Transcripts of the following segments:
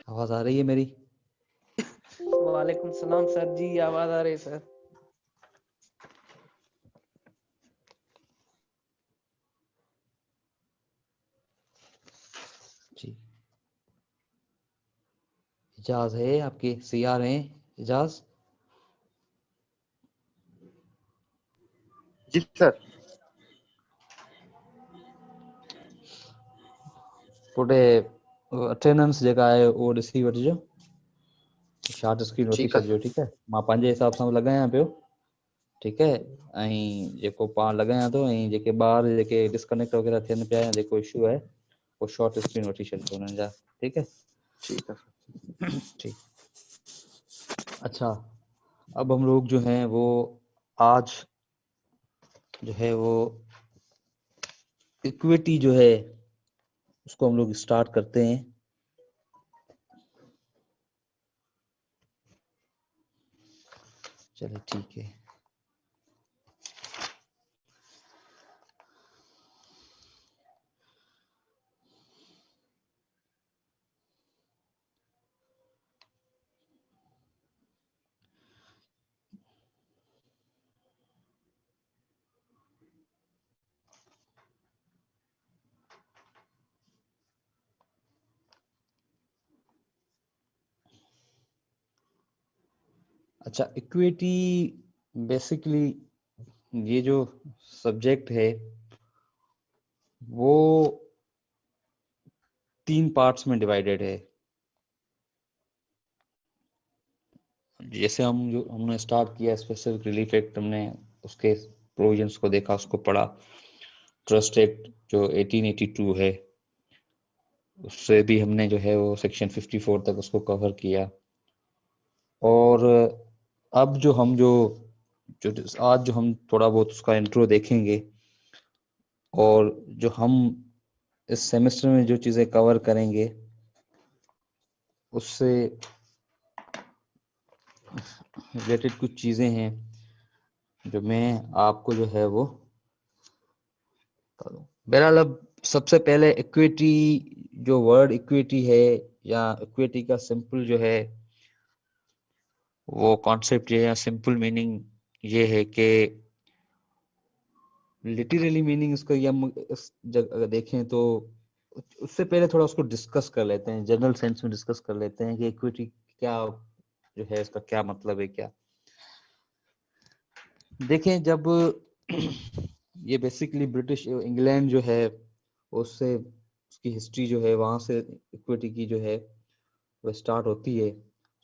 आवाज आ रही है मेरी? वालेकुम सलाम सर जी, आवाज आ रही है सर। जी। इजाज है आपके, सीआर हैं इजाज? जी सर। टुडे अटेंडेंस जेका आहे उहो ॾिसी वठिजो, शॉर्ट स्क्रीन वठी ठीक है छॾिजो, ठीकु आहे? मां पंहिंजे हिसाब सां लॻायां पियो, ठीकु आहे? ऐं जेको पाण लॻायां थो, ऐं जेके ॿार जेके डिस्कनेक्ट वग़ैरह थियनि पिया या जेको इशू आहे वो शॉर्ट स्क्रीन वठी छॾिजो उन्हनि जा, ठीकु है? ठीक है। ठीक। अच्छा, अब हम लोग जो हैं वो आज जो है वो इक्विटी जो है उसको हम लोग स्टार्ट करते हैं। चलिए ठीक है। अच्छा, इक्विटी बेसिकली ये जो सब्जेक्ट है वो 3 पार्ट्स में डिवाइडेड है। जैसे हमने स्टार्ट किया स्पेसिफिक रिलीफ एक्ट, हमने उसके प्रोविजंस को देखा, उसको पढ़ा। ट्रस्ट एक्ट जो 1882 है उससे भी हमने जो है वो सेक्शन 54 तक उसको कवर किया। और अब जो आज जो हम थोड़ा बहुत उसका इंट्रो देखेंगे, और जो हम इस सेमेस्टर में जो चीज़ें कवर करेंगे उससे रिलेटेड कुछ चीज़ें हैं जो मैं आपको जो है वो बता दूं। बहरहाल, अब सबसे पहले इक्विटी, जो वर्ड इक्विटी है या इक्विटी का सिंपल जो है वो कॉन्सेप्ट ये या सिंपल मीनिंग ये है कि लिटरली मीनिंग इसका, या इस जगह अगर देखें तो उससे पहले थोड़ा उसको डिस्कस कर लेते हैं, जनरल सेंस में डिस्कस कर लेते हैं कि इक्विटी क्या जो है, इसका क्या मतलब है। क्या देखें, जब ये बेसिकली ब्रिटिश इंग्लैंड जो है उससे उसकी हिस्ट्री जो है वहां से इक्विटी की जो है वो स्टार्ट होती है।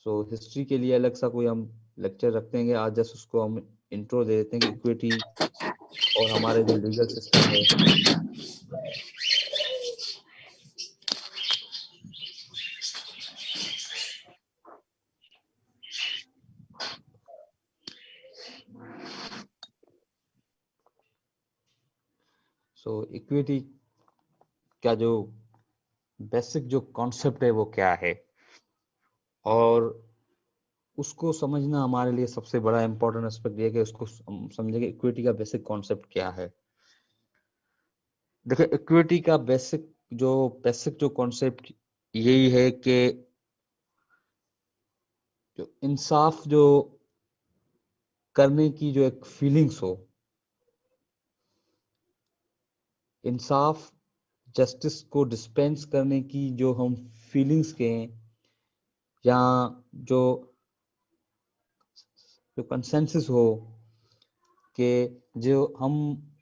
सो हिस्ट्री के लिए अलग सा कोई हम लेक्चर रखते हैं, आज जस्ट उसको हम इंट्रो दे देते हैं कि इक्विटी और हमारे जो लीगल सिस्टम है। सो इक्विटी का जो बेसिक जो कॉन्सेप्ट है वो क्या है, और उसको समझना हमारे लिए सबसे बड़ा इंपॉर्टेंट एस्पेक्ट ये है कि उसको समझेंगे इक्विटी का बेसिक कॉन्सेप्ट क्या है। देखिए, इक्विटी का बेसिक जो कॉन्सेप्ट यही है कि जो इंसाफ जो करने की जो एक फीलिंग्स हो, इंसाफ जस्टिस को डिस्पेंस करने की जो हम फीलिंग्स के हैं, या जो जो कंसेंसस हो कि जो हम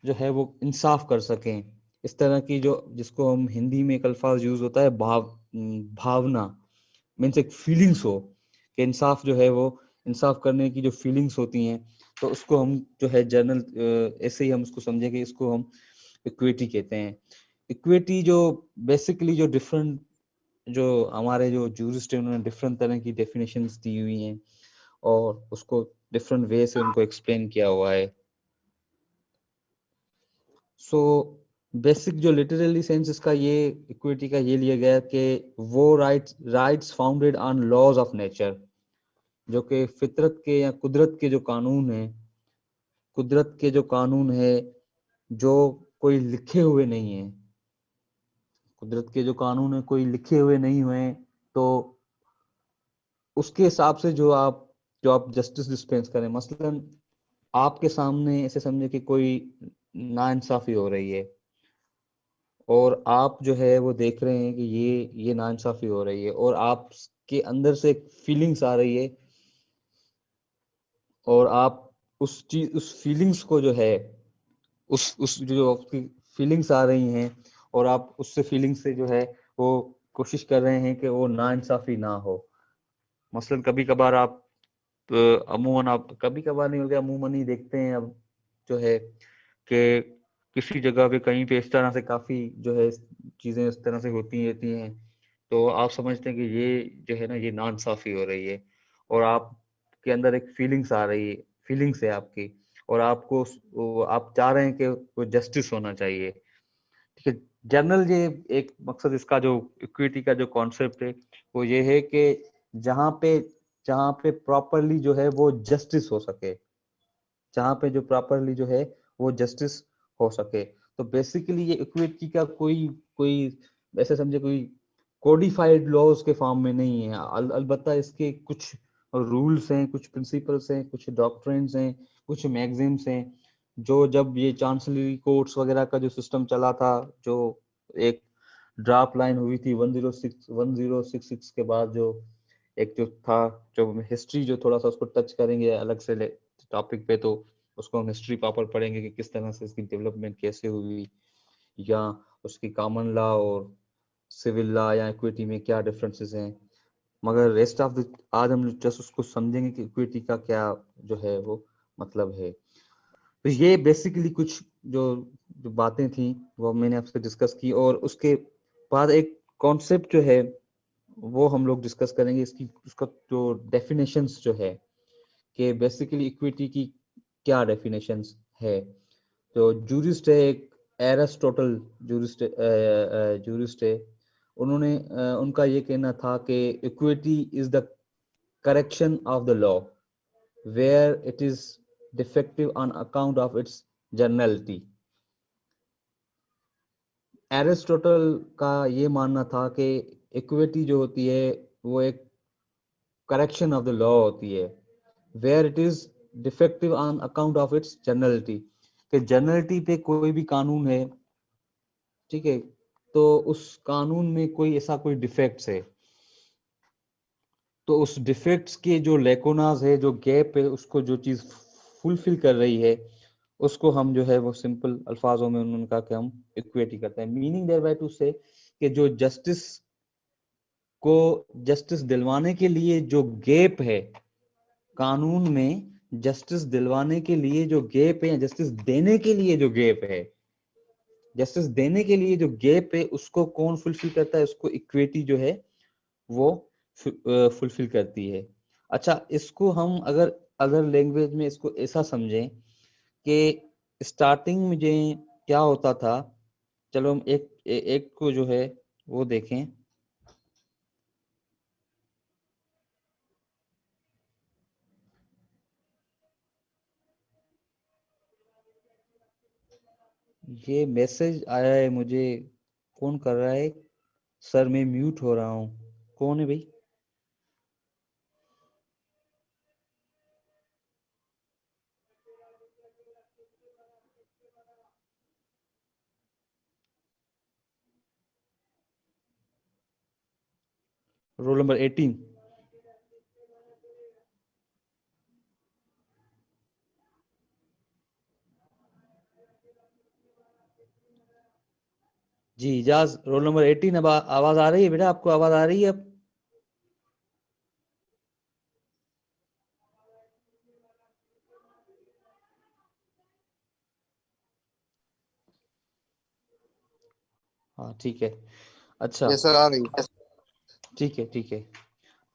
जो है वो इंसाफ कर सकें, इस तरह की जो जिसको हम हिंदी में एक अल्फाज यूज होता है भावना, मीन्स एक फीलिंग्स हो कि इंसाफ जो है वो इंसाफ करने की जो फीलिंग्स होती हैं, तो उसको हम जो है जर्नल ऐसे ही हम उसको समझें कि इसको हम इक्विटी कहते हैं। इक्विटी जो बेसिकली जो डिफरेंट जो हमारे जो जूरिस्ट है उन्होंने डिफरेंट तरह की डेफिनेशंस दी हुई हैं और उसको डिफरेंट वे से उनको एक्सप्लेन किया हुआ है। सो बेसिक जो लिटरली सेंस इसका ये इक्विटी का ये लिया गया कि वो rights founded on laws of nature, जो कि फितरत के या कुदरत के जो कानून है, कुदरत के जो कानून है जो कोई लिखे हुए नहीं है, कुदरत के जो कानून है कोई लिखे हुए नहीं हुए, तो उसके हिसाब से जो आप जस्टिस डिस्पेंस करें। मसलन आपके सामने ऐसे समझे कि कोई नाइंसाफी हो रही है और आप जो है वो देख रहे हैं कि ये नाइंसाफी हो रही है और आपके अंदर से एक फीलिंग्स आ रही है और आप उस फीलिंग्स को जो है उस जो आपकी फीलिंग्स आ रही हैं और आप उससे फीलिंग्स से जो है वो कोशिश कर रहे हैं कि वो नाइंसाफी ना हो। मसलन कभी कभार आप अमूमन आप कभी कभार नहीं हो गया अमूमन ही देखते हैं अब जो है कि किसी जगह पे कहीं पे इस तरह से काफी जो है चीजें इस तरह से होती रहती हैं तो आप समझते हैं कि ये जो है ना ये नाइंसाफी हो रही है और आपके अंदर एक फीलिंग्स आ रही है, फीलिंग्स है आपकी और आप चाह रहे हैं कि वो जस्टिस होना चाहिए। ठीक है। जनरल ये एक मकसद इसका जो इक्विटी का जो कॉन्सेप्ट है वो ये है कि जहाँ पे जहाँ पे प्रॉपरली जो है वो जस्टिस हो सके, जहाँ पे जो प्रॉपरली जो है वो जस्टिस हो सके। तो बेसिकली ये इक्विटी का कोई कोई ऐसे समझे कोई कोडिफाइड लॉज के फॉर्म में नहीं है। अलबत्ता इसके कुछ रूल्स हैं, कुछ प्रिंसिपल्स हैं, कुछ डॉक्ट्रिन्स हैं, कुछ मैगजीम्स हैं जो जब ये चांसलरी कोर्ट्स वगैरह का जो सिस्टम चला था, जो एक ड्राफ्ट लाइन हुई थी 1066 के बाद, जो एक जो था, जो हिस्ट्री जो थोड़ा सा उसको टच करेंगे अलग से टॉपिक पे, तो उसको हम हिस्ट्री प्रॉपर पढ़ेंगे कि किस तरह से इसकी डेवलपमेंट कैसे हुई या उसकी कॉमन लॉ और सिविल लॉ या इक्विटी में क्या डिफरेंसेस हैं। मगर रेस्ट ऑफ द आज हम जस्ट उसको समझेंगे कि इक्विटी का क्या जो है वो मतलब है। तो ये बेसिकली कुछ जो जो बातें थी वो मैंने आपसे डिस्कस की और उसके बाद एक कॉन्सेप्ट जो है वो हम लोग डिस्कस करेंगे इसकी, उसका जो डेफिनेशंस जो है कि बेसिकली इक्विटी की क्या डेफिनेशंस है। तो जूरिस्ट है एक एरिस्टोटल जूरिस्ट है। उन्होंने उनका ये कहना था कि equity is the correction of the law where it is defective on account of its generality. Aristotle का ये मानना था कि इक्विटी जो होती है वो एक करेक्शन ऑफ द लॉ होती है where it is defective on account of its generality, कि जनरलिटी पे कोई भी कानून है, ठीक है, तो उस कानून में कोई ऐसा कोई डिफेक्ट्स है तो उस डिफेक्ट्स के जो लेकोनाज है, जो गैप है, उसको जो चीज फुलफिल कर रही है उसको हम जो है वो सिंपल अल्फाजों में उन्होंने कहा कि हम इक्विटी करते हैं। मीनिंग देयर बाय टू से कि जो जस्टिस को जस्टिस दिलवाने के लिए जो गैप है कानून में, जस्टिस दिलवाने के लिए जो गैप है या जस्टिस देने के लिए जो गैप है, जस्टिस देने के लिए जो गैप है उसको कौन फुलफिल करता है, उसको इक्विटी जो है वो फुलफिल करती है। अच्छा, इसको हम अगर अगर लैंग्वेज में इसको ऐसा समझें कि स्टार्टिंग में जो क्या होता था, चलो हम एक को जो है वो देखें। ये मैसेज आया है मुझे, कौन कर रहा है? सर मैं म्यूट हो रहा हूँ, कौन है भाई? Roll number 18। जी इजाज, रोल नंबर 18। अब आवाज आ रही है बेटा? आपको आवाज आ रही है अब? हाँ ठीक है। अच्छा ये सर आ रही है। ठीक है ठीक है।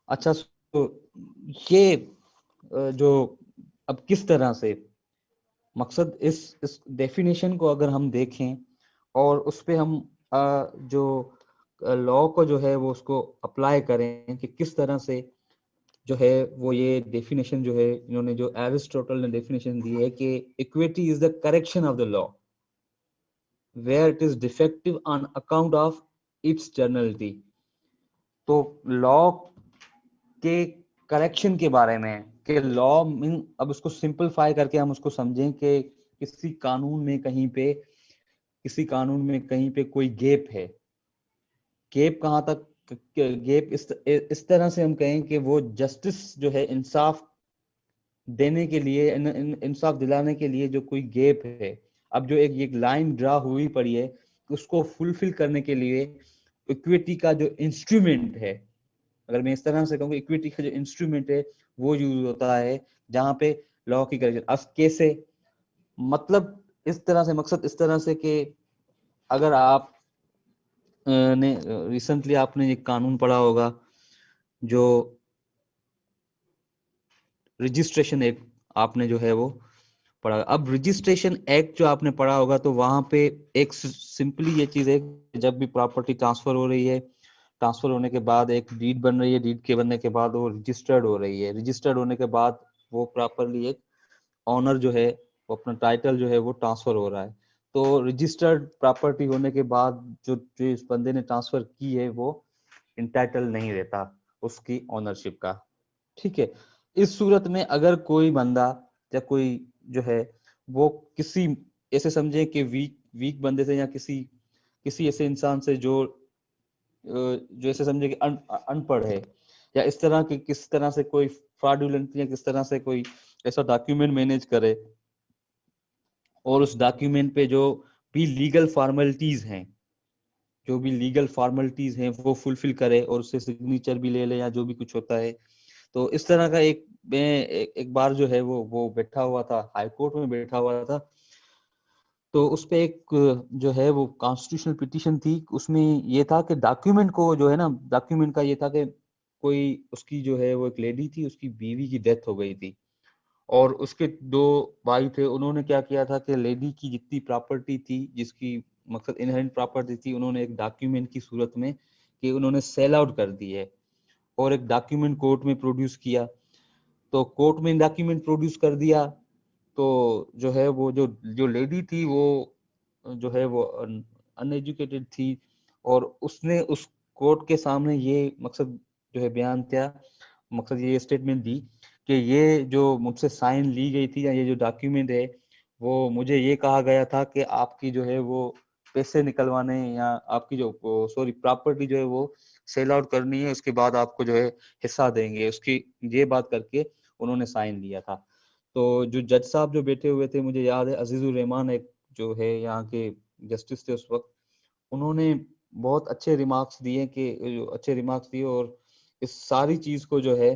अच्छा, तो ये जो अब किस तरह से मकसद इस डेफिनेशन को अगर हम देखें और उस पे हम जो लॉ को जो है वो उसको अप्लाई करें कि किस तरह से जो है वो ये डेफिनेशन जो है इन्होंने जो एरिस्टोटल ने डेफिनेशन दी है कि equity is the correction of the law where it is defective on account of its generality. तो लॉ के करेक्शन के बारे में कि लॉ मीन, अब उसको सिंपलीफाई करके हम उसको समझें कि किसी कानून में कहीं पे, किसी कानून में कहीं पे कोई गैप है। गैप कहाँ तक, गैप इस तरह से हम कहें कि वो जस्टिस जो है, इंसाफ देने के लिए, इंसाफ दिलाने के लिए जो कोई गैप है, अब जो एक लाइन ड्रा हुई पड़ी है, उसको फुलफिल करने के लिए इक्विटी का जो इंस्ट्रूमेंट है, अगर मैं इस तरह से कहूँ, इक्विटी का जो इंस्ट्रूमेंट है वो यूज होता है जहां पे लॉ की करेक्शन। अब कैसे, मतलब इस तरह से, मकसद इस तरह से कि अगर आप ने रिसेंटली आपने एक कानून पढ़ा होगा जो रजिस्ट्रेशन एक्ट, आपने जो है वो पढ़ा। अब रजिस्ट्रेशन एक्ट जो आपने पढ़ा होगा, तो वहां पे एक सिंपली ये चीज है कि जब भी प्रॉपर्टी ट्रांसफर हो रही है, ट्रांसफर होने के बाद एक डीड बन रही है, डीड के बनने के बाद वो रजिस्टर्ड हो रही है, रजिस्टर्ड होने के बाद वो प्रॉपरली एक ऑनर जो है, वो अपना टाइटल जो है वो ट्रांसफर हो रहा है। तो रजिस्टर्ड प्रॉपर्टी होने के बाद जो जो इस बंदे ने ट्रांसफर की है, वो इंटाइटल नहीं रहता उसकी ऑनरशिप का। ठीक है। इस सूरत में अगर कोई बंदा या कोई जो है वो किसी, ऐसे समझे कि वीक वीक बंदे से, या किसी किसी ऐसे इंसान से जो ऐसे समझे कि अनपढ़ है, या इस तरह की किस तरह से कोई फ्रॉडुलेंट, या किस तरह से कोई ऐसा डॉक्यूमेंट मैनेज करे, और उस डॉक्यूमेंट पे जो भी लीगल फॉर्मेलिटीज हैं, जो भी लीगल फॉर्मेलिटीज हैं वो फुलफिल करे, और उससे सिग्नेचर भी ले ले, या जो भी कुछ होता है। तो इस तरह का एक बार जो है वो बैठा हुआ था, हाई कोर्ट में बैठा हुआ था। तो उस पे एक जो है वो कॉन्स्टिट्यूशनल पिटीशन थी, उसमें ये था कि डॉक्यूमेंट को जो है ना, डॉक्यूमेंट का ये था कि कोई उसकी जो है वो एक लेडी थी, उसकी बीवी की डेथ हो गई थी, और उसके दो भाई थे। उन्होंने क्या किया था कि लेडी की जितनी प्रॉपर्टी थी, जिसकी मकसद इनहेरेंट प्रॉपर्टी थी, उन्होंने एक डॉक्यूमेंट की सूरत में कि उन्होंने सेल आउट कर दी है, और एक डॉक्यूमेंट कोर्ट में प्रोड्यूस किया। तो कोर्ट में डॉक्यूमेंट प्रोड्यूस कर दिया, तो जो है वो जो जो लेडी थी, वो जो है वो अनएजुकेटेड थी, और उसने उस कोर्ट के सामने ये मकसद जो है बयान किया, मकसद ये स्टेटमेंट दी कि ये जो मुझसे साइन ली गई थी, या ये जो डॉक्यूमेंट है, वो मुझे ये कहा गया था कि आपकी जो है वो पैसे निकलवाने, या आपकी जो सॉरी प्रॉपर्टी जो है वो सेल आउट करनी है, उसके बाद आपको जो है हिस्सा देंगे, उसकी ये बात करके उन्होंने साइन लिया था। तो जो जज साहब जो बैठे हुए थे, मुझे याद है अजीजुर रहमान एक जो है यहाँ के जस्टिस थे उस वक्त, उन्होंने बहुत अच्छे रिमार्क्स दिए, अच्छे रिमार्क्स दिए, और इस सारी चीज को जो है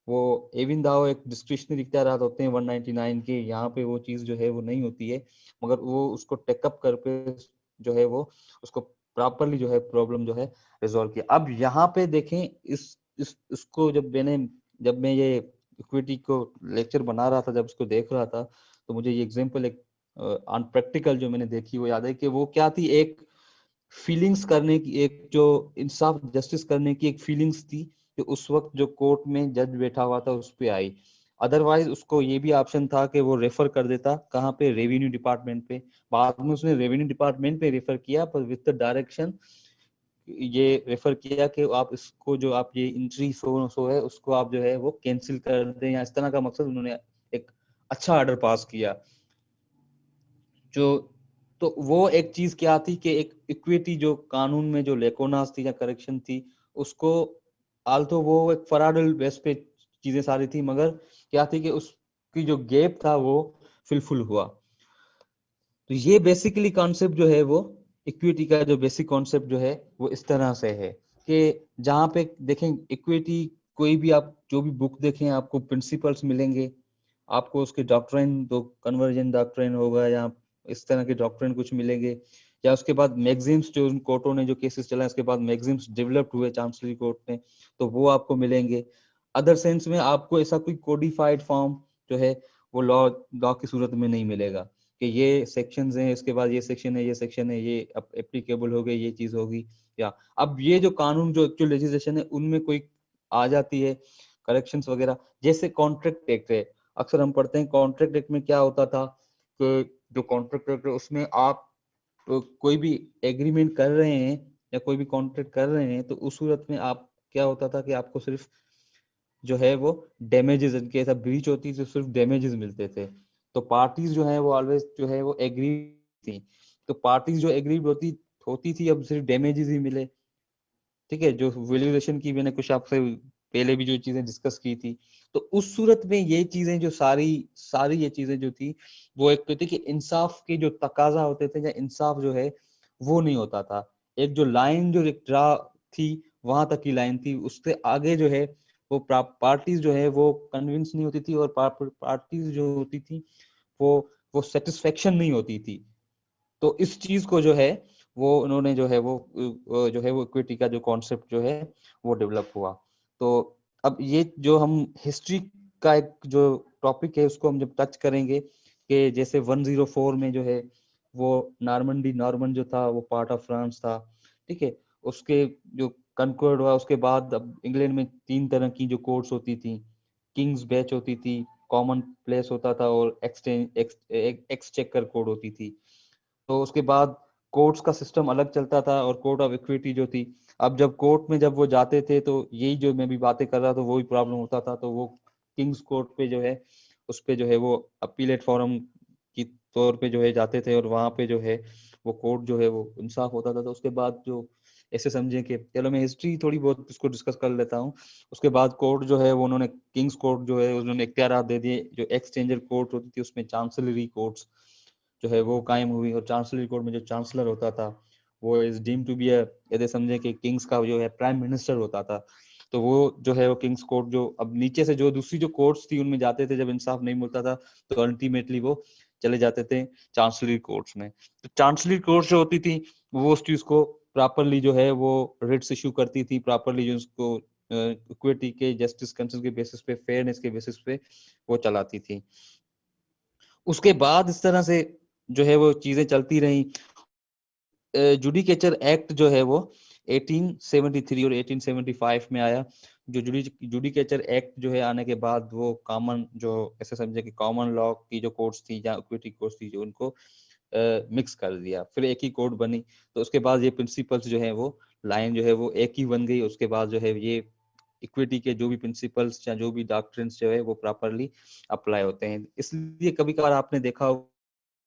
वो, एविन दाओ एक डिस्क्रिशनरी इख्तियारात होते हैं 199 के, यहाँ पे वो चीज जो है वो नहीं होती है, मगर वो उसको टेकअप कर पे जो है वो उसको प्रॉपरली जो है प्रॉब्लम जो है रिजॉल्व किया। अब यहाँ पे देखें, इस इसको जब मैं ये इक्विटी को लेक्चर बना रहा था, जब उसको देख रहा था, तो मुझे ये एग्जांपल एक ऑन प्रैक्टिकल जो मैंने देखी वो याद है, कि वो क्या थी, एक फीलिंग्स करने की, एक जो इंसाफ जस्टिस करने की एक फीलिंग्स थी, जो उस वक्त जो कोर्ट में जज बैठा हुआ था उस पे आई। अदरवाइज उसको ये भी ऑप्शन था कि वो रेफर कर देता कहाँ पे, रेवेन्यू डिपार्टमेंट पे। बाद में उसने रेवेन्यू डिपार्टमेंट पे रेफर किया, पर विद द डायरेक्शन ये रेफर किया कि आप इसको, जो आप ये एंट्री सो सो है, उसको आप जो है वो कैंसिल कर दें, या इस तरह का मकसद उन्होंने एक अच्छा ऑर्डर पास किया। जो तो वो एक चीज क्या थी कि एक इक्विटी जो कानून में जो लेकोनास थी या करेक्शन थी, उसको आल्थो वो एक फराडल बेस पे चीजें सारी थी, मगर क्या थी कि उसकी जो गैप था वो फिलफुल हुआ। तो ये बेसिकली कॉन्सेप्ट जो है वो इक्विटी का जो बेसिक कॉन्सेप्ट जो है वो इस तरह से है कि जहाँ पे देखें इक्विटी, कोई भी आप जो भी बुक देखें, आपको प्रिंसिपल्स मिलेंगे, आपको उसके डॉक्ट्रिन, तो कन्वर्जन डॉक्ट्रिन होगा, या इस तरह के डॉक्ट्रिन कुछ मिलेंगे, या उसके बाद मैगजीम्स जो उन कोर्टों ने जो केसेस चला, उसके बाद मैगजीम्स डेवलप्ड हुए चांसलरी कोर्ट में, तो वो आपको मिलेंगे। अदर सेंस में आपको ऐसा कोई कोडिफाइड फॉर्म जो है वो लॉ लॉ की सूरत में नहीं मिलेगा कि ये सेक्शंस हैं, इसके बाद ये सेक्शन है, ये सेक्शन है, ये एप्लीकेबल हो गए, ये चीज होगी। या अब ये जो कानून, जो एक्चुअल लेजिस्लेशन है, उनमें कोई आ जाती है करेक्शंस वगैरह, जैसे कॉन्ट्रैक्ट एक्ट है। अक्सर हम पढ़ते हैं कॉन्ट्रैक्ट एक्ट में क्या होता था कि जो कॉन्ट्रैक्ट एक्ट है उसमें आप कोई भी एग्रीमेंट कर रहे हैं, या कोई भी कॉन्ट्रैक्ट कर रहे हैं, तो उस सूरत में आप क्या होता था कि आपको सिर्फ जो है वो डैमेजेस, इनके ऐसा ब्रीच होती थी तो सिर्फ डैमेजेस मिलते थे। तो पार्टीज जो है वो ऑलवेज जो है वो एग्री थी। तो पार्टीज जो एग्री होती होती थी, अब सिर्फ डैमेजेस ही मिले। ठीक है, जो वैल्यूएशन की मैंने कुछ आपसे पहले भी जो चीजें डिस्कस की थी, तो उस सूरत में ये चीजें जो सारी सारी ये चीजें जो थी, वो एक तो थी कि इंसाफ के जो तकाजा होते थे या इंसाफ जो है वो नहीं होता था। एक जो लाइन जो एक ड्रा थी, वहां तक की लाइन थी, उससे आगे जो है वो पार्टीज जो है वो कन्विंस नहीं होती थी, और पार्टीज जो होती थी वो वो सेटिस्फेक्शन नहीं होती थी। तो इस चीज को जो है वो उन्होंने जो है वो इक्विटी का जो कॉन्सेप्ट जो है वो डेवलप हुआ। तो अब ये जो हम हिस्ट्री का एक जो टॉपिक है उसको हम जब टच करेंगे कि जैसे 104 में जो है वो नॉर्मंडी, नॉर्मन जो था वो पार्ट ऑफ फ्रांस था। ठीक है, उसके जो कंक्वर्ड हुआ उसके बाद अब इंग्लैंड में 3 तरह की जो कोर्ट्स होती थी। किंग्स बेंच होती थी, कॉमन प्लेस होता था, और एक्सचेकर कोड होती थी। तो उसके बाद कोर्ट्स का सिस्टम अलग चलता था, और कोर्ट ऑफ इक्विटी जो थी। अब जब कोर्ट में जब वो जाते थे तो यही जो मैं भी बातें कर रहा था वही प्रॉब्लम होता था। तो वो किंग्स कोर्ट पे जो है उस पे जो है वो अपीलेट फोरम की तौर पे जो है जाते थे, और वहां पे जो है वो कोर्ट जो है वो इंसाफ होता था। तो उसके बाद जो ऐसे समझे कि चलो मैं हिस्ट्री थोड़ी बहुत इसको डिस्कस कर लेता हूँ। उसके बाद कोर्ट जो है वो उन्होंने किंग्स कोर्ट जो है उन्होंने इख्तियार दे दिए। जो एक्सचेंजर कोर्ट होती थी उसमें चांसलरी कोर्ट्स जो है वो कायम हुई, और चांसलरी कोर्ट में जो चांसलर होता था वो इज डीम टू बी यदि समझे कि किंग्स का जो है प्राइम मिनिस्टर होता था। तो वो जो है वो किंग्स कोर्ट जो अब नीचे से जो दूसरी जो कोर्ट्स थी उनमें जाते थे, जब इंसाफ नहीं मिलता था तो अल्टीमेटली वो चले जाते थे चांसलरी कोर्ट्स में। तो चांसलरी कोर्ट्स जो होती थी वो उस चीज को प्रॉपरली जो है वो रिट्स इशू करती थी, प्रॉपरली जो उसको इक्विटी के, जस्टिस कंसर्न के बेसिस पे, फेयरनेस के बेसिस पे वो चलाती थी। उसके बाद इस तरह से जो है वो चीजें चलती रही। जुडिकेचर एक्ट जो है वो 1873 और 1875 में आया। जो जुडिकेचर एक्ट जो है आने के बाद वो कॉमन जो ऐसे समझे कि कॉमन लॉ की जो कोर्ट्स थी या इक्विटी कोर्ट्स थी जो उनको मिक्स कर दिया, फिर एक ही कोर्ट बनी। तो उसके बाद ये प्रिंसिपल्स जो है वो लाइन जो है वो एक ही बन गई। उसके बाद जो है ये इक्विटी के जो भी प्रिंसिपल्स या जो भी डॉक्ट्रिन्स जो है वो प्रॉपरली अप्लाई होते हैं। इसलिए कभी कभार आपने देखा हो,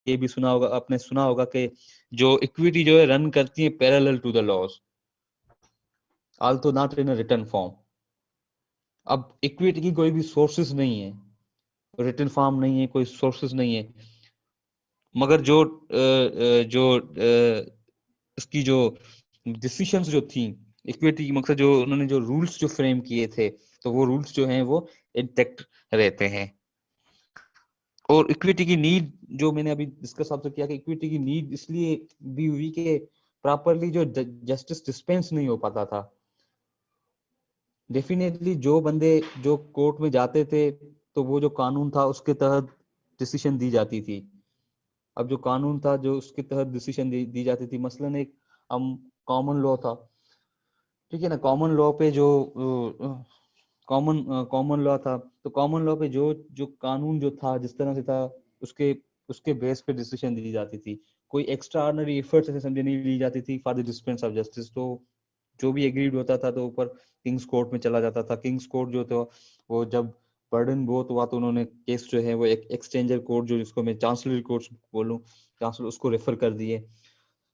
ये भी सुना होगा, आपने सुना होगा कि जो इक्विटी जो है रन करती है parallel to the laws, also not in a written form. अब इक्विटी की कोई भी सोर्सेस नहीं है, रिटन फॉर्म नहीं है, कोई सोर्सेस नहीं है, मगर इसकी जो डिसीशंस जो थी इक्विटी की, मकसद जो उन्होंने जो रूल्स जो फ्रेम किए थे, तो वो रूल्स जो हैं वो इंटैक्ट रहते हैं। और इक्विटी की नीड जो मैंने अभी डिस्कस आपसे किया कि इक्विटी की नीड इसलिए भी हुई कि प्रॉपरली जो जस्टिस डिस्पेंस नहीं हो पाता था। डेफिनेटली जो बंदे जो कोर्ट में जाते थे तो वो जो कानून था उसके तहत डिसीजन दी जाती थी। अब जो कानून था जो उसके तहत डिसीजन दी जाती थी, मसलन एक हम कॉमन लॉ था, ठीक है ना, कॉमन लॉ पे जो कॉमन कॉमन लॉ था, तो कॉमन लॉ पे जो जो कानून जो था जिस तरह से था उसके उसके बेस पे डिसीजन दी जाती थी। कोई एक्स्ट्रा ऑर्डिनरी एफर्ट्स ऐसे समझे नहीं ली जाती थी for the dispense of justice. तो जो भी एग्रीड होता था तो ऊपर किंग्स कोर्ट में चला जाता था। किंग्स कोर्ट जो था वो जब बर्डन बहुत हुआ तो उन्होंने केस जो है वो एक एक्सचेंजर कोर्ट जो जिसको मैं चांसलरी कोर्ट बोलूं, चांसलर उसको रेफर कर दिए।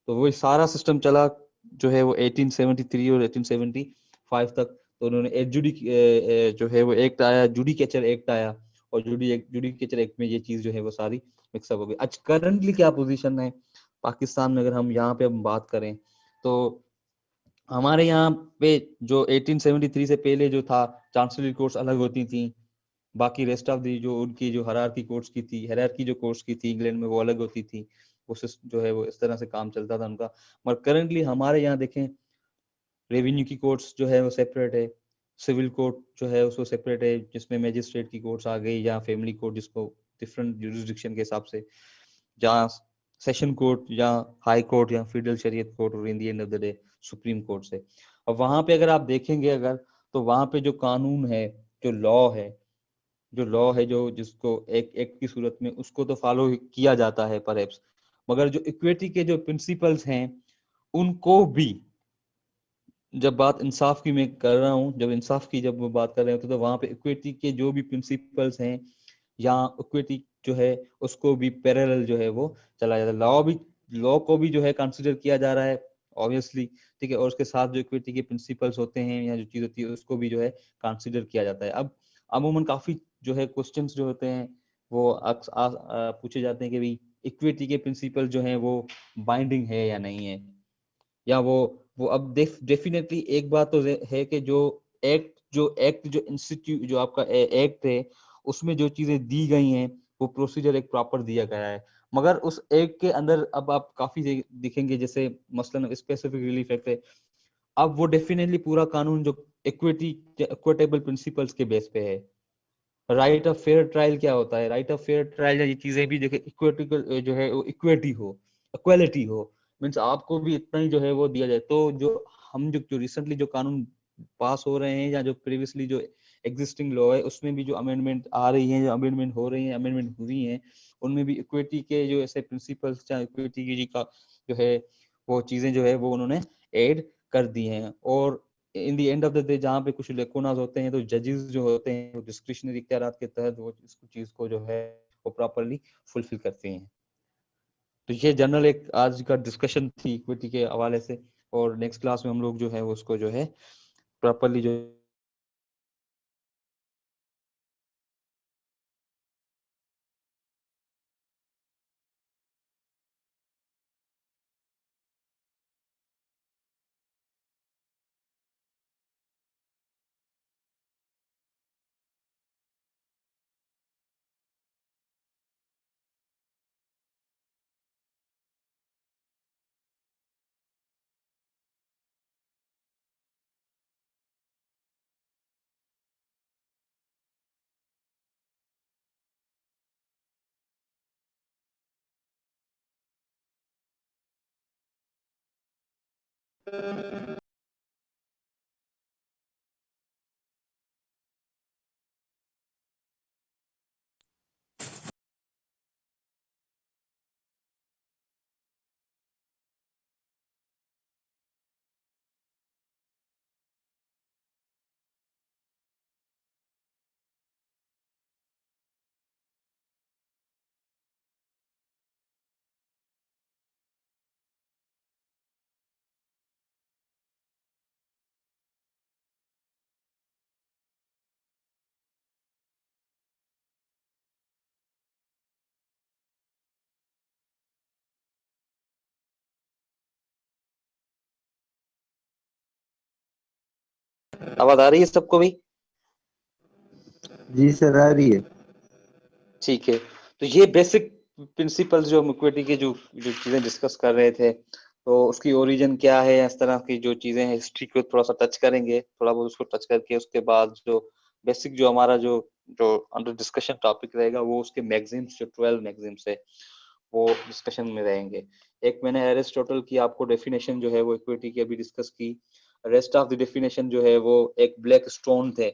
तो वो सारा सिस्टम चला जो है वो 1873 और 1875 तक। तो उन्होंने जो है वो एक्ट आया, जुडिकेचर एक्ट आया, और जुडिकेचर एक्ट में ये चीज जो है वो सारी मिक्सअप हो गई। आज करंटली क्या पोजीशन है पाकिस्तान में, अगर हम यहाँ पे हम बात करें तो हमारे यहाँ पे जो 1873 से पहले जो था चांसलरी कोर्ट्स अलग होती थी, बाकी रेस्ट ऑफ दी जो उनकी जो हायरार्की कोर्ट्स की थी, हायरार्की जो कोर्ट्स की थी इंग्लैंड में वो अलग होती थी। वो जो है वो इस तरह से काम चलता था उनका। मगर करंटली हमारे यहाँ देखें, रेवेन्यू की कोर्ट्स जो है वो सेपरेट है, सिविल कोर्ट जो है उसको सेपरेट है, जिसमें मैजिस्ट्रेट की कोर्ट्स आ गई, या फैमिली कोर्ट जिसको डिफरेंट जुरिस्डिक्शन के हिसाब से, जहाँ सेशन कोर्ट या हाई कोर्ट या फेडरल शरीयत कोर्ट, और in the end of the day supreme court से। और वहां पे अगर आप देखेंगे अगर, तो वहां पे जो कानून है, जो लॉ है, जो जिसको एक एक्ट की सूरत में उसको तो फॉलो किया जाता है परहैप्स, मगर जो इक्विटी के जो प्रिंसिपल्स हैं उनको भी जब बात इंसाफ की मैं कर रहा हूँ, जब बात कर रहे होते तो वहां पे इक्विटी के जो भी प्रिंसिपल्स हैं या इक्विटी जो है उसको भी पैरेलल जो है वो चला जाता है। लॉ को भी जो है कंसिडर किया जा रहा है ऑब्वियसली, ठीक है, और उसके साथ जो इक्विटी के प्रिंसिपल्स होते हैं या जो चीज होती है उसको भी जो है कंसिडर किया जाता है। अब अमूमन काफी जो है क्वेश्चंस जो होते हैं वो पूछे जाते हैं कि भाई इक्विटी के प्रिंसिपल जो है वो बाइंडिंग है या नहीं है, या वो अब डेफिनेटली एक बात तो है कि जो इंस्टीट्यूट जो आपका एक्ट है उसमें जो चीजें दी गई हैं वो प्रोसीजर एक प्रॉपर दिया गया है, मगर उस एक्ट के अंदर अब आप काफी दिखेंगे जैसे मसलन स्पेसिफिक रिलीफ एक्ट है, अब वो डेफिनेटली पूरा कानून जो इक्विटेबल प्रिंसिपल्स के बेस पे है। राइट ऑफ फेयर ट्रायल क्या होता है? राइट ऑफ फेयर ट्रायल ये चीजें भी देखे इक्विटिकल जो है इक्विटी हो, इक्वालिटी हो, मीन्स आपको भी इतना ही जो है वो दिया जाए। तो जो हम जो रिसेंटली जो कानून पास हो रहे हैं या जो प्रीवियसली जो एग्जिस्टिंग लॉ है उसमें भी जो अमेंडमेंट आ रही है, जो अमेंडमेंट हो रही है, अमेंडमेंट हुई है, उनमें भी इक्विटी के जो ऐसे प्रिंसिपल्स या इक्विटी की का जो है वो चीजें जो है वो उन्होंने ऐड कर दी हैं। और in the end of the day जहाँ पे कुछ लेकोनाज होते हैं तो जजेस जो होते हैं वो डिस्क्रिशनरी इख्तियारात के तहत वो इस चीज को जो है वो प्रॉपरली फुलफिल करते हैं। तो ये जनरल एक आज का डिस्कशन थी इक्विटी के हवाले से, और नेक्स्ट क्लास में हम लोग जो है उसको जो है प्रॉपरली जो आवाज आ रही है सबको भी? जी सर आ रही है। ठीक है, तो ये बेसिक प्रिंसिपल्स जो हम इक्विटी के जो जो चीजें डिस्कस कर रहे थे, तो उसकी ओरिजिन क्या है, इस तरह की जो चीजें हैं हिस्ट्री को थोड़ा सा टच करेंगे, थोड़ा बहुत उसको टच करके उसके बाद जो बेसिक जो हमारा जो जो अंडर डिस्कशन टॉपिक रहेगा वो उसके मैगजीम्स जो 12 मैगजीम्स है वो डिस्कशन में रहेंगे। एक मैंने एरिस्टोटल की आपको डेफिनेशन जो है वो इक्विटी की अभी डिस्कस की, रेस्ट ऑफ द डेफिनेशन जो है वो एक ब्लैक स्टोन थे।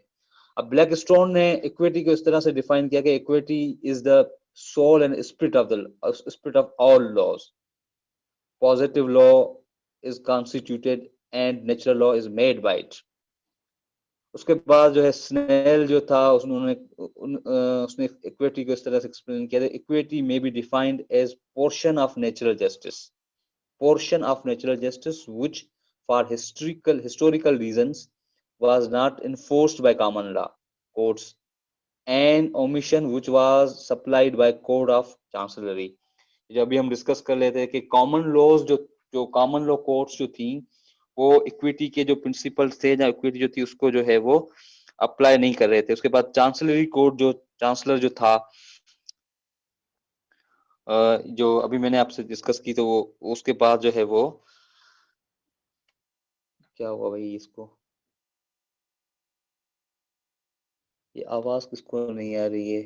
अब ब्लैक स्टोन ने इक्विटी को इस तरह से डिफाइन किया कि equity is the soul and spirit of all laws, positive law is constituted and natural law is made by it. उसके बाद जो है स्नेल जो था उसने इक्विटी को इस तरह से एक्सप्लेन किया, equity may be defined as portion of natural justice which for historical reasons was not enforced by common law courts and omission which was supplied by code of chancellery। जो अभी हम discuss कर लेते हैं कि common laws जो common law courts जो थी वो इक्विटी के जो प्रिंसिपल्स थे या इक्विटी जो थी उसको जो है वो अप्लाई नहीं कर रहे थे। उसके बाद चांसलरी कोर्ट जो चांसलर जो था जो अभी मैंने आपसे डिस्कस की, तो वो उसके बाद जो है वो क्या हुआ भाई, इसको ये आवाज किसको नहीं आ रही है?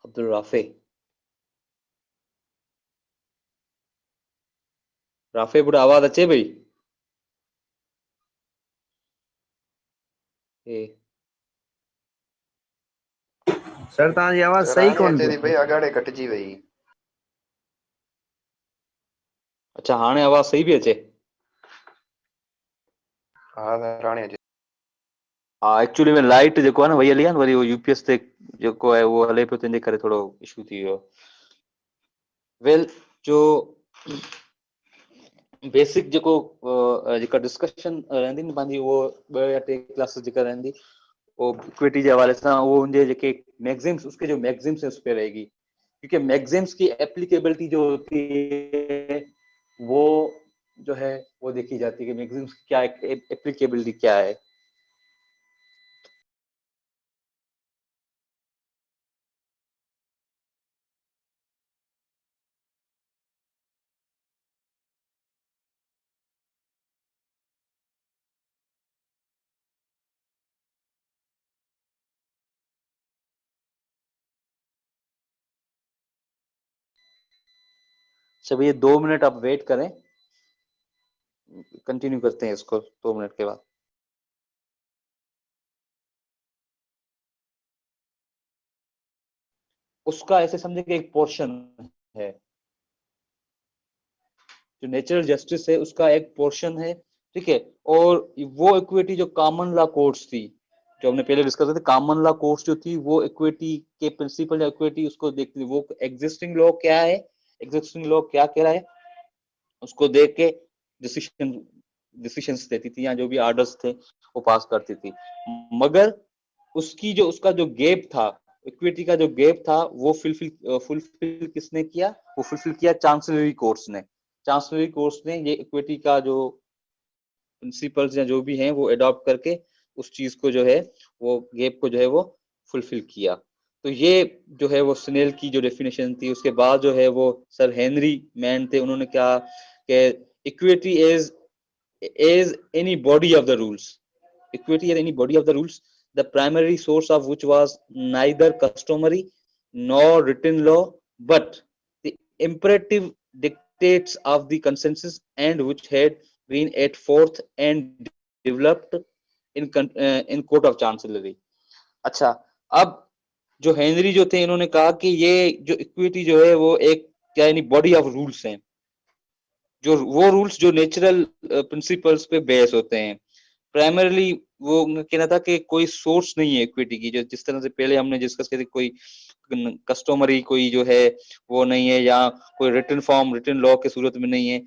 अब्दुल राफे, राफे बुढ़ा आवाज अच्छे भाई ए सर तव्हांजी आवाज़ सही रानी कोन अचे पई थी अचे। भई अगाड़े कटिजी वई। अच्छा हाणे आवाज सही भी अचे? हाँ सर हाणे अचे। हाँ एक्चुअली में लाइट जेको आहे न वई हली आहे न वरी वो यूपीएस ते जेको आहे उहो हले पियो तंहिंजे करे थोरो इशू थी वियो। वेल जो बेसिक जेको जेका डिस्कशन रहंदी न पंहिंजी उहो 2 या 3 क्लासेस जेका रहंदी वो इक्विटी के हवाले से वो उनके जेके मैगजीम्स उसके जो मैगजीम्स है उस पर रहेगी, क्योंकि मैगजीम्स की एप्लीकेबिलिटी जो होती है वो जो है वो देखी जाती है कि मैगजीम्स की क्या एप्लीकेबिलिटी क्या है। अच्छा भैया 2 मिनट आप वेट करें, कंटिन्यू करते हैं इसको 2 मिनट के बाद। उसका ऐसे समझे कि एक पोर्शन है, जो नेचुरल जस्टिस है उसका एक पोर्शन है, ठीक है। और वो इक्विटी जो कॉमन लॉ कोर्ट्स थी, जो हमने पहले डिस्कस किया था, कॉमन लॉ कोर्ट्स जो थी वो इक्विटी के प्रिंसिपल या इक्विटी उसको देखती थी, वो एग्जिस्टिंग लॉ क्या है, एग्जिस्टिंग लॉ क्या कह रहा है उसको देख के डिसीजंस देती थी या जो भी ऑर्डर्स थे वो पास करती थी। मगर उसका जो गैप था, इक्विटी का जो गैप था वो फुलफिल किसने किया, वो फुलफिल किया चांसलरी कोर्ट्स ने। चांसलरी कोर्ट्स ने ये इक्विटी का जो प्रिंसिपल्स या जो भी हैं वो अडॉप्ट करके उस चीज को जो है वो गैप को जो है वो फुलफिल किया। तो ये जो है वो स्नेल की जो डेफिनेशन थी, उसके बाद जो है वो सर हेनरी मैन थे, उन्होंने कहा कि equity is any body of the rules. Equity is any body of the rules, the primary source of which was neither customary nor written law, but the imperative dictates of the consensus, and which had been at forth and developed in court of chancellery. अच्छा, अब जो Henry जो थे इन्होंने कहा कि ये जो इक्विटी जो है वो एक क्या यानी बॉडी ऑफ रूल्स है, जो वो रूल्स जो नेचुरल प्रिंसिपल्स पे बेस होते हैं। प्राइमरली वो कहना था कि कोई सोर्स नहीं है इक्विटी की, जो जिस तरह से पहले हमने डिस्कस किया कोई कस्टमरी कोई जो है वो नहीं है, या कोई रिटन फॉर्म रिटन लॉ के सूरत में नहीं है,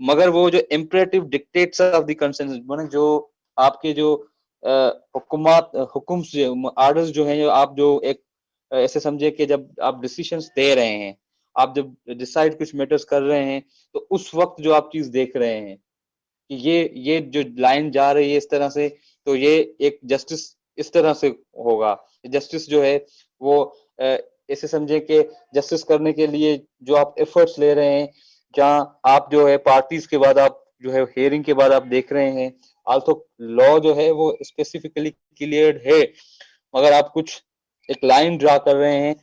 मगर वो जो imperative dictates of the consensus, माने जो आपके जो हुकुमात हुकुम्स ऑर्डर्स जो हैं, जो आप जो एक ऐसे समझे कि जब आप डिसीजंस दे रहे हैं, आप जब डिसाइड कुछ मैटर्स कर रहे हैं, तो उस वक्त जो आप चीज देख रहे हैं कि ये जो लाइन जा रही है इस तरह से, तो ये एक जस्टिस इस तरह से होगा। जस्टिस जो है वो ऐसे समझे कि जस्टिस करने के लिए जो आप एफर्ट्स ले रहे हैं, जहां आप जो है पार्टीज के बाद आप जो है हियरिंग के बाद आप देख रहे हैं, आल्सो लॉ जो है वो स्पेसिफिकली क्लियर्ड है, मगर आप कुछ एक लाइन ड्रा कर रहे हैं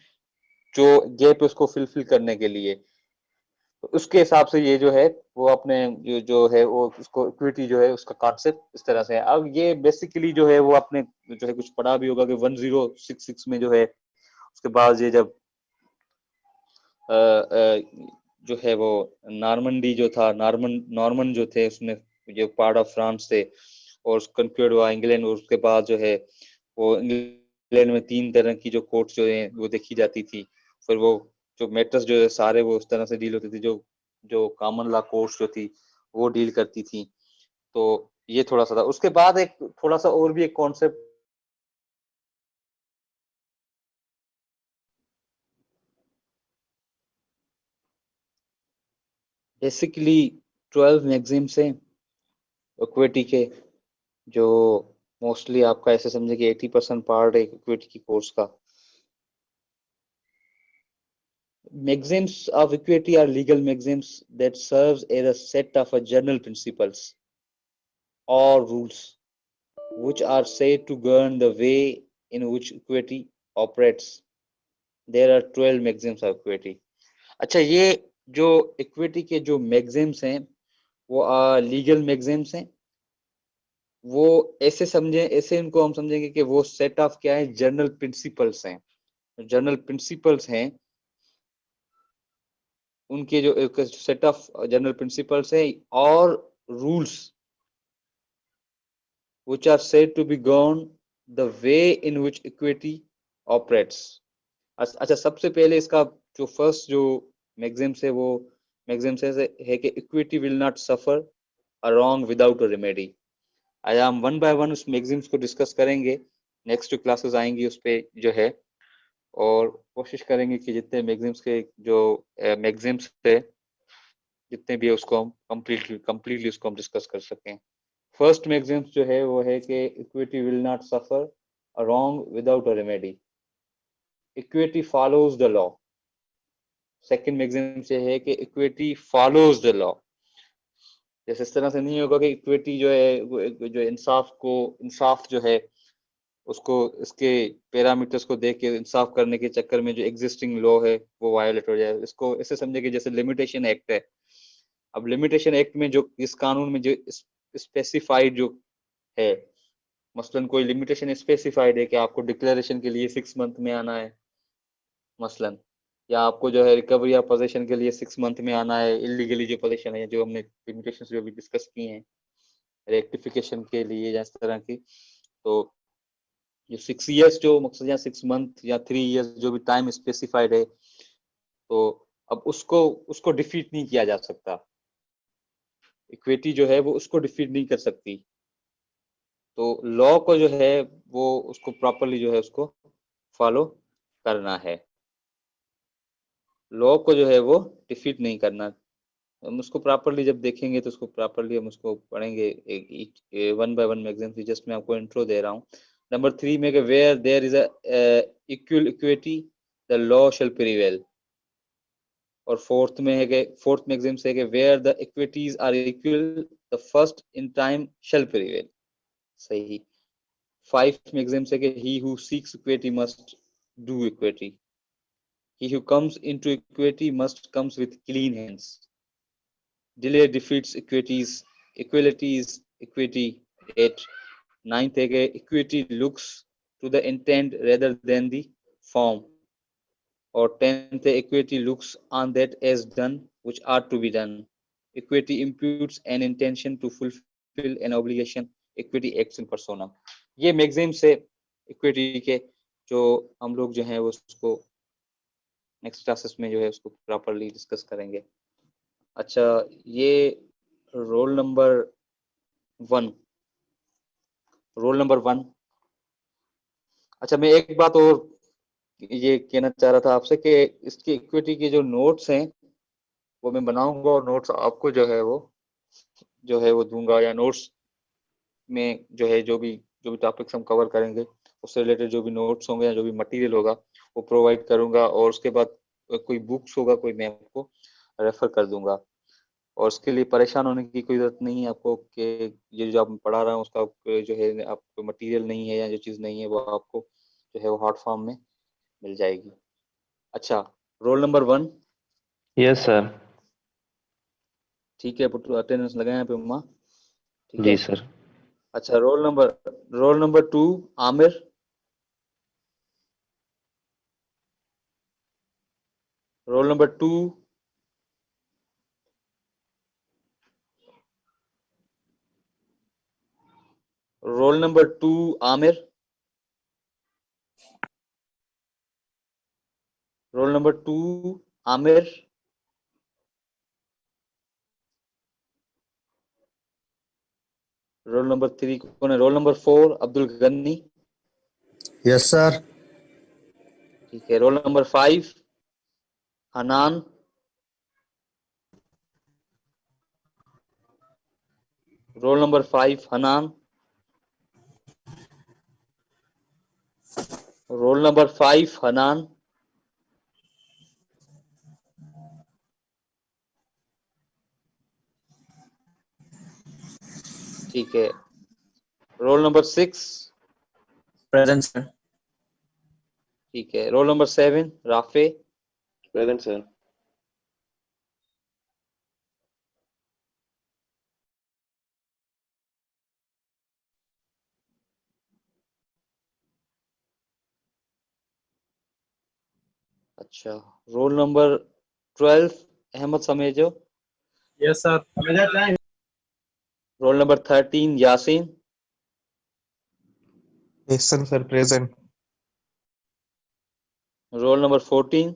जो गैप उसको फिलफिल करने के लिए। तो उसके हिसाब से ये जो है वो अपने जो है वो उसको इक्विटी जो है उसका कॉन्सेप्ट इस तरह से है। अब ये बेसिकली जो है वो आपने जो है कुछ पढ़ा भी होगा कि 1066 में जो है उसके बाद ये जब जो है वो नॉर्मंडी जो था, नॉर्मन जो थे उसमें जो पार्ट ऑफ फ्रांस थे और कंक्यूर्ड हुआ इंग्लैंड, और उसके बाद जो है वो इंग्लैंड में 3 तरह की जो कोर्ट्स जो है वो देखी जाती थी। फिर वो जो मैटर्स जो है सारे वो उस तरह से डील होती थी, जो जो कॉमन लॉ कोर्ट्स जो थी वो डील करती थी। तो ये थोड़ा सा था। उसके बाद एक थोड़ा सा और भी एक कॉन्सेप्ट बेसिकली 12 मैगजीम्स हैं इक्विटी के, जो मोस्टली आपका ऐसे समझे कि 80% पार्ट है इक्विटी की कोर्स का। Maxims of equity are legal maxims that serves as a set of general principles or rules which are said to govern the way in which equity operates. There are 12 maxims of equity. अच्छा, ये जो equity के जो maxims हैं वो legal maxims हैं। वो ऐसे समझे, ऐसे इनको हम समझेंगे कि वो सेट ऑफ क्या है, जनरल प्रिंसिपल्स हैं। जनरल प्रिंसिपल्स हैं उनके जो एक सेट ऑफ जनरल प्रिंसिपल्स है और rules which are said to be gone the way in which equity operates। अच्छा, सबसे पहले इसका जो फर्स्ट जो मैक्सिम्स है वो मैक्सिम्स है कि equity will not suffer a wrong without a remedy. आज हम वन बाय वन उस मैक्सिम्स को डिस्कस करेंगे, नेक्स्ट जो क्लासेस आएंगी उस पे जो है, और कोशिश करेंगे कि जितने मैक्सिम्स के जो मैक्सिम्स है जितने भी है उसको हम कंप्लीटली उसको हम डिस्कस कर सकें। फर्स्ट मैक्सिम्स जो है वो है कि equity will not suffer a wrong without a remedy, equity follows the law. Second maxim से है कि इक्विटी फॉलोज द लॉ। जैसे इस तरह से नहीं होगा कि इक्विटी जो है जो इंसाफ जो है उसको इसके पैरामीटर्स को देख के इंसाफ करने के चक्कर में जो एग्जिस्टिंग लॉ है वो वायोलेट हो जाए। इसको ऐसे समझे कि जैसे लिमिटेशन एक्ट है। अब लिमिटेशन एक्ट में जो इस कानून में जो स्पेसिफाइड जो है, मसलन कोई लिमिटेशन स्पेसिफाइड है कि आपको डिक्लेरेशन के लिए 6 मंथ में आना है मसलन, या आपको जो है रिकवरी या पोजीशन के लिए 6 मंथ में आना है, इलीगली जो पोजीशन है जो हमने लिमिटेशंस जो भी डिस्कस की हैं रेक्टिफिकेशन के लिए या इस तरह की, तो ये 6 इयर्स जो मकसद या 6 मंथ या 3 इयर्स जो भी टाइम स्पेसिफाइड है, तो अब उसको डिफीट नहीं किया जा सकता। इक्विटी जो है वो उसको डिफीट नहीं कर सकती। तो लॉ को जो है वो उसको प्रॉपरली जो है उसको फॉलो करना है, लॉ को जो है वो डिफीट नहीं करना। हम उसको प्रॉपरली जब देखेंगे तो उसको प्रॉपरली हम उसको पढ़ेंगे one by one magazine. Just मैं आपको इंट्रो दे रहा हूँ। नंबर 3 में where there is a equal equity the law shall prevail. और फोर्थ में है कि फोर्थ मैगजीन से है कि where the equities are equal the first in time shall prevail. सही। 5 मैगजीन से कि he who seeks equity must do equity, he who comes into equity must comes with clean hands, delay defeats equities, equality is equity। 8 ninth है कि equity looks to the intent rather than the form। और 10th है equity looks on that as done which ought to be done, equity imputes an intention to fulfill an obligation, equity acts in persona। ये मैगजीम से equity के जो हम लोग जो है वो उसको नेक्स्ट क्लासेस में जो है उसको प्रॉपरली डिस्कस करेंगे। अच्छा, ये रोल नंबर 1, रोल नंबर 1। अच्छा, मैं एक बात और ये कहना चाह रहा था आपसे कि इसकी इक्विटी के जो नोट्स हैं वो मैं बनाऊंगा और नोट्स आपको जो है वो दूंगा, या नोट्स में जो है जो भी टॉपिक्स हम कवर करेंगे उससे रिलेटेड जो भी नोट्स होंगे या जो भी मटेरियल होगा वो प्रोवाइड करूंगा। और उसके बाद कोई बुक्स होगा कोई मैं आपको रेफर कर दूंगा। और उसके लिए परेशान होने की कोई जरूरत नहीं है आपको कि ये जो आप पढ़ा रहा हूँ उसका जो है आपको मटेरियल नहीं है या जो चीज़ नहीं है वो आपको जो है वो हॉट फॉर्म में मिल जाएगी। अच्छा, रोल नंबर 1। Yes sir. ठीक है पुट, अटेंडेंस लगाए यहाँ पे उम्मा। ठीक जी है। सर। अच्छा, roll number 2 Aamir. Roll number 2 roll number 2 Aamir. Roll number 2 Aamir. Roll number 3 कौन है? Roll number 4 Abdul Ghani. Yes sir. ठीक है। Roll number 5 Hanan. Roll number 5 Hanan. Roll number 5 Hanan. ठीक है। Roll number 6। Present sir. ठीक है। Roll number 7 Rafay. Present sir. अच्छा, roll number 12 Ahmed Samejo. Yes, sir. Roll number 13, Yasin. Yes, sir, present. Roll number 14,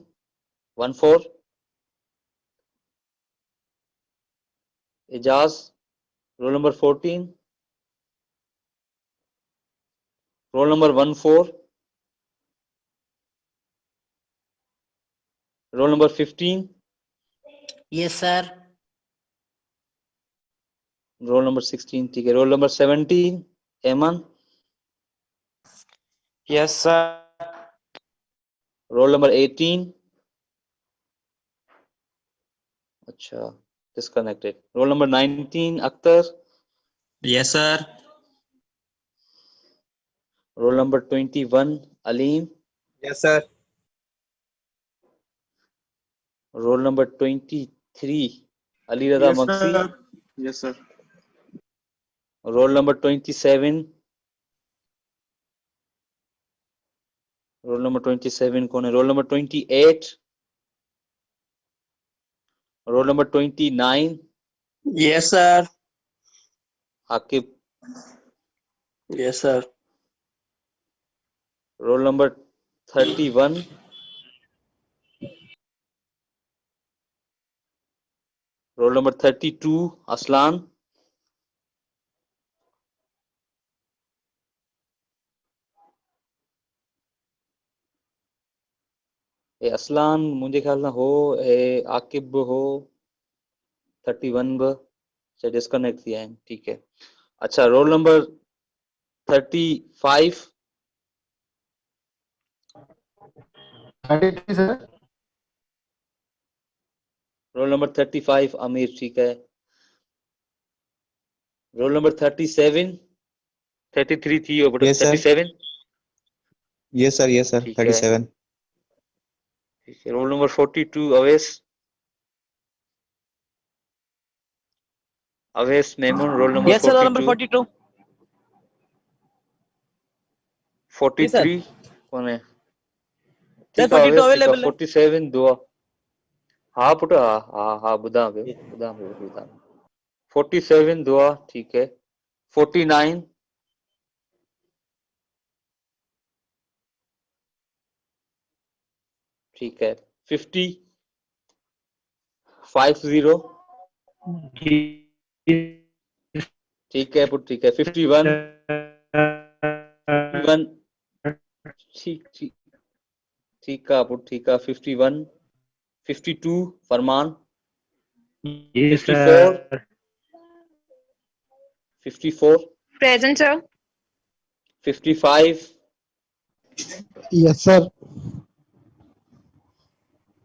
14. Ijaz. Roll number 14. Roll number 14. Roll number 15. Yes, sir. Roll number 16. ठीक है. Roll number 17, Eman. Yes, sir. Roll number 18. अच्छा, disconnected. Roll number 19, Akhtar. Yes, sir. Roll number 21, Aleem. Yes, sir. Roll number 23, Ali Rada Yes, Magsi. sir. Yes, sir. Roll number 27. Roll number 27 कौन है? Roll number 28. Roll number 29, Yes, sir. Akib. Yes, sir. Roll number 31, roll number 32, Aslan. Aslan मुझे ख्याल ना हो आकिब हो 31 ब से disconnect किया है. ठीक है. अच्छा, roll number 35. 33, sir. Roll number 35, Aamir. ठीक है. Roll number 37. 33 थी हो but Yes, sir. 37. Yes, sir. Yes, sir. ठीक है. 37. ठीक है. Roll number 42, Avesh. Avesh Memon. Roll number Yes, sir. Roll number 42. 42. Yes, sir. 43 कौन है? Sir, ठीक है. 42 अवेश ठीक है. available है. 47 दुआ. हाँ पुट हाँ हाँ हाँ बुधा बुधा बुधा 47 दुआ. ठीक है. 49. ठीक है. 50. 50. ठीक है पुट. ठीक है. 51. 51. ठीक ठीक ठीक है पुट. ठीक है. 51. 52, फरमान. 54. 54. Present, sir. 55. Yes, sir.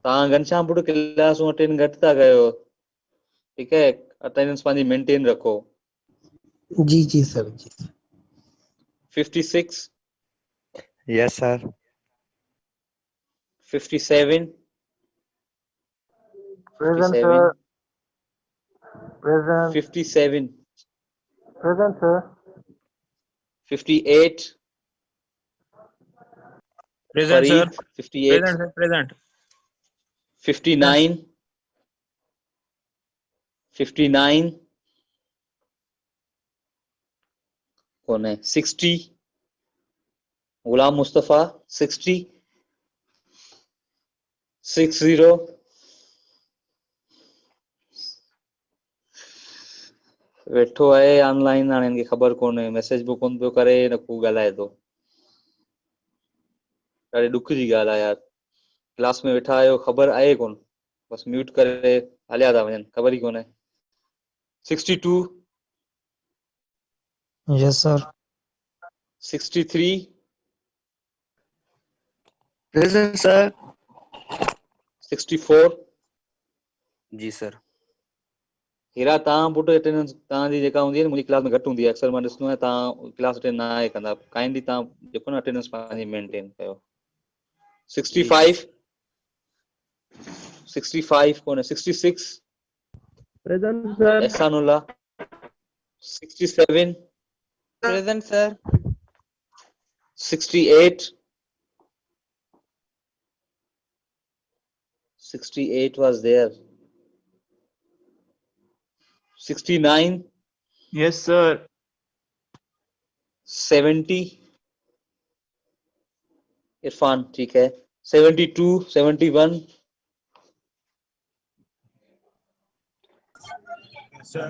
तव्हां घनश्याम पुट क्लासूं अटेंड घटि था कयो. ठीक है. अटेंडेंस पंहिंजी मेंटेन रखो. जी sir. 56. Yes, sir. 57. Present, 57. sir. Present. 57. Present, sir. 58. Present, sir. Fareed. 58. Present, sir. Present. 59. 59. कौन है? 60. गुलाम मुस्तफा. 60. 60. वेठो आहे ऑनलाइन. हाणे हिनखे ख़बर कोन्हे. मैसेज बि कोन पियो करे न को ॻाल्हाए थो. ॾाढी ॾुख जी ॻाल्हि आहे यार. क्लास में वेठा आहियो, ख़बर आहे कोन. बस म्यूट करे हलिया था वञनि. ख़बर ई कोन्हे. 62. Yes, sir. 63. Present, sir. 64. जी सर. हीरा तव्हां पुट अटेंडेंस तव्हांजी जेका हूंदी आहे न मुंहिंजी क्लास में घटि हूंदी आहे. अक्सर मां ॾिसंदो आहियां तव्हां क्लास अटेंड न आहे कंदा. काइंडली तव्हां जेको न अटेंडेंस पंहिंजी मेंटेन कयो. 65. 65 कोन है. 66. Present, sir. Ehsanullah. 67. Present, sir. 68. 68 was there. 69, Yes, sir. 70, Irfan ठीक है, 72, 71, Sir.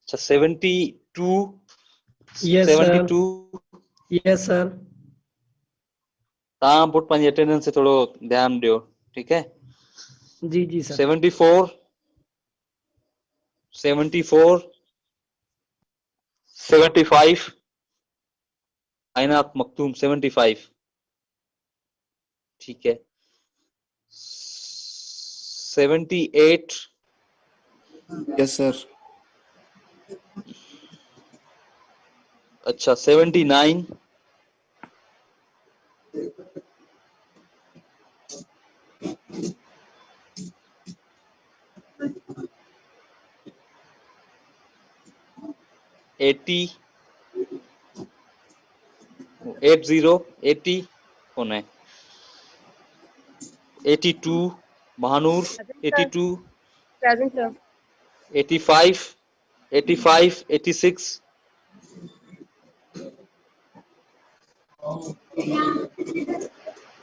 अच्छा 72, Yes, sir. 72, Yes, sir. तव्हां पुट पंहिंजी अटेंडेंस ते थोरो ध्यानु ॾियो, ठीकु है। जी सर। 74, 74, 75, आइनात मखतूम 75, ठीक है। 78, Yes, sir. अच्छा 79, 80, 80, 80 कौन है, 82, Mahnoor 82, Present, sir. 85, 85, 86,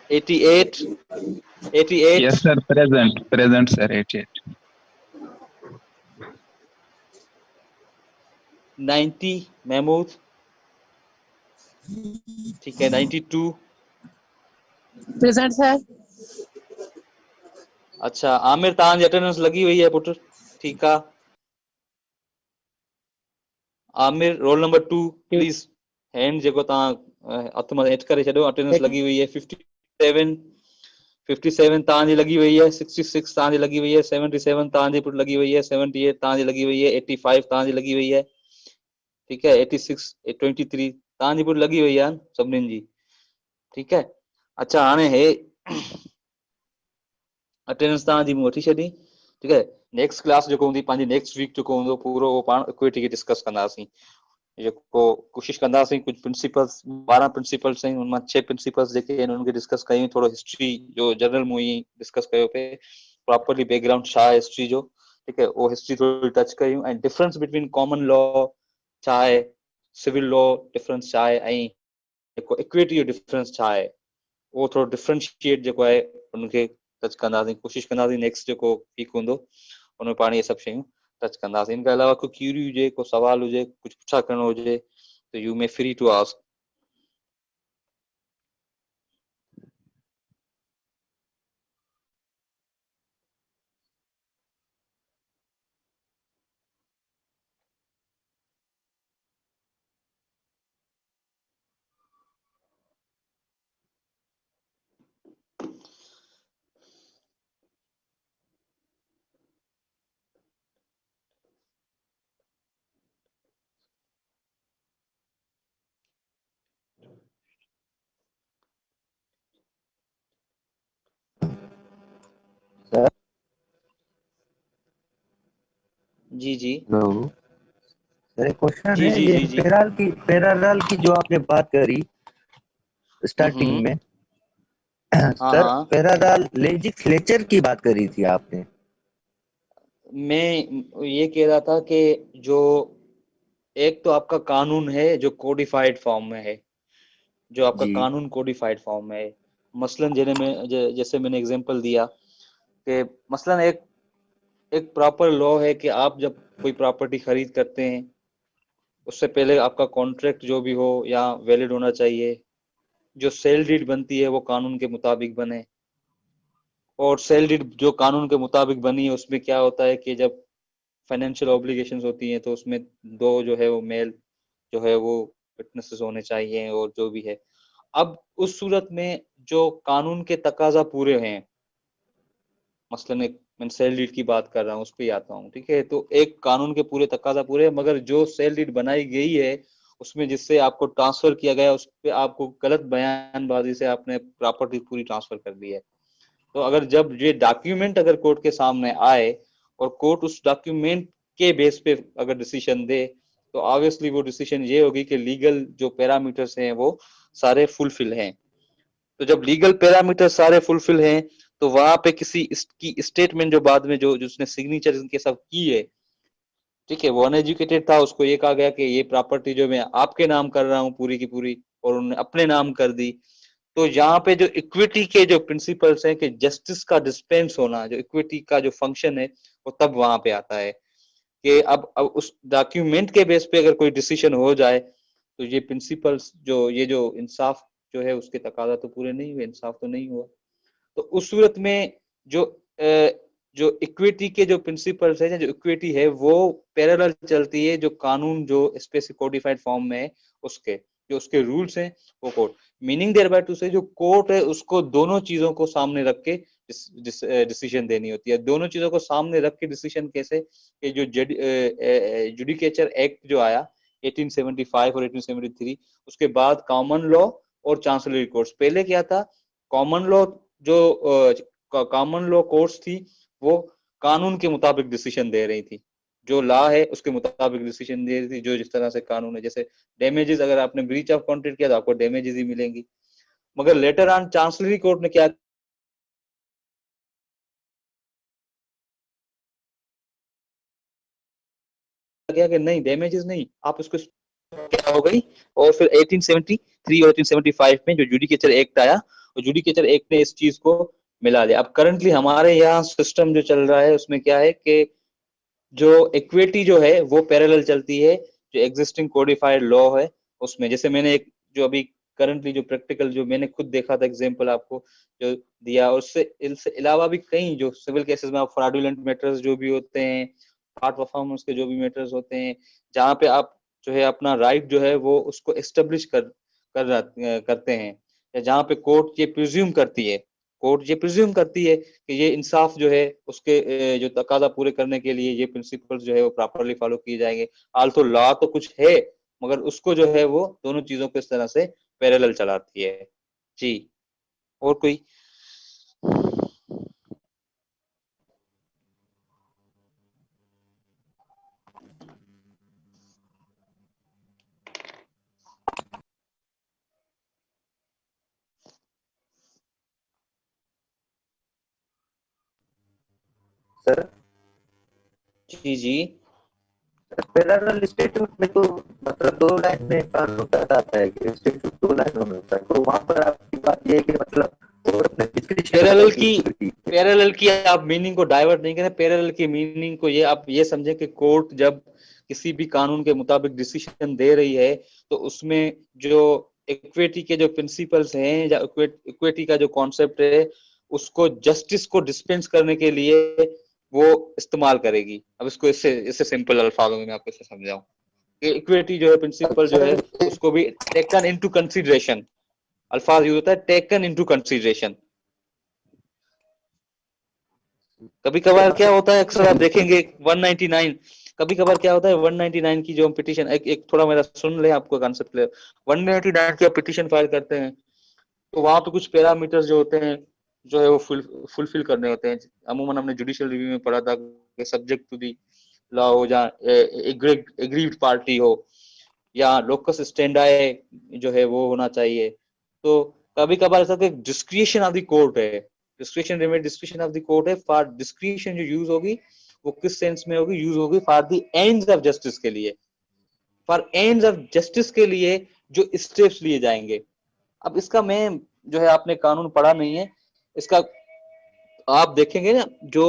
88, 88, Yes, sir. Present. Present, sir. 88. 90, Mahmood ठीक है, 92, Present, sir. अच्छा आमिर तव्हांजी अटेंडेंस लगी हुई है पुट, ठीकु आहे। Aamir roll number 2 please hand जेको तव्हां हथ में हेठि करे छॾियो, अटेंडेंस लगी हुई है। 57, 57 तव्हांजी लगी हुई है। 66 तव्हांजी लगी हुई है। 77 तव्हांजी पुट लगी हुई है। 78 तव्हांजी लगी हुई है। 85 तव्हांजी लगी हुई है, ठीक है। 86, 23 तव्हांजी पुट लगी हुई आहे सभिनीनि जी, ठीक है। अच्छा हाणे हे अटेंडेंस तव्हांजी मूं वठी छॾी, ठीक है। नेक्स्ट क्लास जेको हूंदी पंहिंजी नेक्स्ट वीक जेको हूंदो पूरो उहो पाण इक्विटी खे डिस्कस कंदासीं। जेको कोशिशि कंदासीं कुझु प्रिंसिपल्स 12 प्रिंसिपल्स आहिनि, हुन मां 6 प्रिंसिपल्स जेके आहिनि उन्हनि खे डिस्कस कयूं। थोरो हिस्ट्री जो जनरल मूं ई डिस्कस कयो पिए, प्रॉपरली बैकग्राउंड छा आहे हिस्ट्री जो, ठीकु है। उहो हिस्ट्री थोरी टच कयूं ऐं डिफरेंस बिटवीन कॉमन लॉ छा आहे, सिविल लॉ डिफरेंस छा आहे, ऐं जेको इक्विटी जो डिफरेंस छा आहे, उहो थोरो डिफरेंशिएट जेको आहे उनखे टच कंदासीं। कोशिशि कंदासीं नेक्स्ट जेको वीक हूंदो उन में पाण इहे सभु शयूं टच कंदासीं। इन खां अलावा कोई क्यूरी हुजे, को सवाल हुजे, कुझु पुछा करणो हुजे त you may free to ask. Sir. जी जी हेलो सर, एक क्वेश्चन जी है। जी ये जी जी पैरालाल की जो आपने बात करी स्टार्टिंग हम्म, में, हाँ सर हाँ। पैरालाल लेजिस्लेचर की बात करी थी आपने। मैं ये कह रहा था कि जो एक तो आपका कानून है जो कोडिफाइड फॉर्म में है, जो आपका जी कानून कोडिफाइड फॉर्म में है। मसलन जैसे मैंने एग्जांपल दिया कि मसलन एक एक प्रॉपर लॉ है कि आप जब कोई प्रॉपर्टी खरीद करते हैं उससे पहले आपका कॉन्ट्रैक्ट जो भी हो या वैलिड होना चाहिए। जो सेल डीड बनती है वो कानून के मुताबिक बने, और सेल डीड जो कानून के मुताबिक बनी है उसमें क्या होता है कि जब फाइनेंशियल ऑब्लिगेशंस होती हैं तो उसमें दो जो है वो मेल जो है वो विटनेसेस होने चाहिए और जो भी है। अब उस सूरत में जो कानून के तकाजा पूरे हैं, मसलन एक मैं सेल डीड की बात कर रहा हूँ, उस पर आता हूँ, ठीक है। तो एक कानून के पूरे तकाजा पूरे है, मगर जो सेल डीड बनाई गई है उसमें जिससे आपको ट्रांसफर किया गया उस पर आपको गलत बयानबाजी से आपने प्रॉपर्टी पूरी ट्रांसफर कर दी है। तो अगर जब ये डॉक्यूमेंट अगर कोर्ट के सामने आए और कोर्ट उस डॉक्यूमेंट के बेस पे अगर डिसीजन दे, तो ऑब्वियसली वो डिसीजन ये होगी कि लीगल जो पैरामीटर्स हैं वो सारे फुलफिल हैं। तो जब लीगल पैरामीटर सारे फुलफिल हैं, तो वहां पे किसी की स्टेटमेंट जो बाद में जो जिसने सिग्नेचर इनके सब की है, ठीक है, वो अनएजुकेटेड था, उसको ये कहा गया कि ये प्रॉपर्टी जो मैं आपके नाम कर रहा हूँ पूरी की पूरी, और उन्होंने अपने नाम कर दी। तो यहाँ पे जो इक्विटी के जो प्रिंसिपल्स हैं कि जस्टिस का डिस्पेंस होना, जो इक्विटी का जो फंक्शन है, वो तब वहां पे आता है कि अब उस डॉक्यूमेंट के बेस पे अगर कोई डिसीजन हो जाए, तो ये प्रिंसिपल्स जो ये जो इंसाफ जो है उसके तकाजा तो पूरे नहीं हुए, इंसाफ तो नहीं हुआ। तो उस सूरत में जो जो इक्विटी के जो प्रिंसिपल्स है, जो इक्विटी है, वो पैरेलल चलती है जो कानून जो स्पेसिफिक कोडिफाइड फॉर्म में है उसके, जो उसके रूल्स हैं वो court, meaning thereby to say जो कोर्ट है उसको दोनों चीजों को सामने रख के डिसीजन देनी होती है। दोनों चीजों को सामने रख के डिसीजन कैसे, कि जो जुडिकेचर एक्ट जो आया 1875 और 1873, उसके बाद कॉमन लॉ और चांसलरी कोर्ट्स। पहले क्या था, कॉमन लॉ जो कॉमन लॉ कोर्ट्स थी वो कानून के मुताबिक डिसीजन दे रही थी, जो लॉ है उसके मुताबिक डिसीजन दे रही थी, जो जिस तरह से कानून है। जैसे डैमेजेस, अगर आपने ब्रीच ऑफ कॉन्ट्रैक्ट किया तो आपको डैमेजेस ही मिलेंगी। मगर लेटर ऑन चांसलरी कोर्ट ने क्या किया कि नहीं, डैमेजेस नहीं, आप उसको क्या हो गई। और फिर 1873 और 1875 में जो जुडिकेचर एक्ट आया, और जुडिकेचर एक्ट ने इस चीज को मिला लिया। अब करंटली हमारे यहाँ सिस्टम जो चल रहा है उसमें क्या है कि जो इक्विटी जो है वो पैरेलल चलती है जो एग्जिस्टिंग कोडिफाइड लॉ है उसमें। जैसे मैंने एक जो अभी करंटली जो प्रैक्टिकल जो मैंने खुद देखा था एग्जांपल आपको जो दिया, और उससे इससे अलावा भी कई जो सिविल केसेस में फ्रॉडुलेंट मैटर्स जो भी होते हैं, पार्ट परफॉर्मेंस के जो भी मैटर्स होते हैं, जहाँ पे आप जो है अपना राइट जो है वो उसको एस्टेब्लिश करते हैं, या जहाँ पे कोर्ट ये प्रिज्यूम करती है कि ये इंसाफ जो है उसके जो तकाजा पूरे करने के लिए ये प्रिंसिपल्स जो है वो प्रॉपरली फॉलो किए जाएंगे। आल्सो लॉ तो कुछ है, मगर उसको जो है वो दोनों चीजों को इस तरह से पैरेलल चलाती है। जी, और कोई? सर जी जी, पैरेलल स्टेटमेंट में तो मतलब दो लाइन में कानून बताता है कि स्टेटमेंट दो लाइनों में होता है, तो वहां पर आपकी बात ये है कि मतलब और अपने पैरेलल की आप मीनिंग को डाइवर्ट नहीं करें। पैरेलल की मीनिंग को ये आप ये समझें कि कोर्ट जब किसी भी कानून के मुताबिक डिसीजन दे रही है, तो उसमें जो इक्विटी के जो प्रिंसिपल्स हैं या इक्विटी का जो कॉन्सेप्ट है, उसको जस्टिस को डिस्पेंस करने के लिए वो इस्तेमाल करेगी। अब इसको इससे इससे सिंपल अल्फाजों में मैं आपको इसे समझाऊं कि इक्विटी जो है प्रिंसिपल जो है उसको भी टेकन इनटू कंसीडरेशन, अल्फाज यूज होता है टेकन इनटू कंसीडरेशन। कभी कभार क्या होता है, अक्सर आप देखेंगे 199, कभी कभार क्या होता है 199 की जो हम पिटीशन, एक थोड़ा मेरा सुन ले, आपको कॉन्सेप्ट ले। 199 की आप पिटीशन फाइल करते हैं, तो वहां पे कुछ पैरामीटर्स जो होते हैं जो है वो फुलफिल करने होते हैं। अमूमन हमने जुडिशियल रिव्यू में पढ़ा था कि सब्जेक्ट टू दी लॉ हो, जहाँ एग्रीड पार्टी हो, या लोकस स्टैंडाई जो है वो होना चाहिए। तो कभी कभार ऐसा डिस्क्रिशन ऑफ द कोर्ट है, डिस्क्रिशन ऑफ द कोर्ट है। फॉर डिस्क्रिशन जो यूज होगी वो किस सेंस में होगी, यूज होगी for the ends of justice के लिए, फॉर एंड्स ऑफ जस्टिस के लिए जो स्टेप्स लिए जाएंगे। अब इसका मैं जो है आपने कानून पढ़ा नहीं है, इसका आप देखेंगे ना जो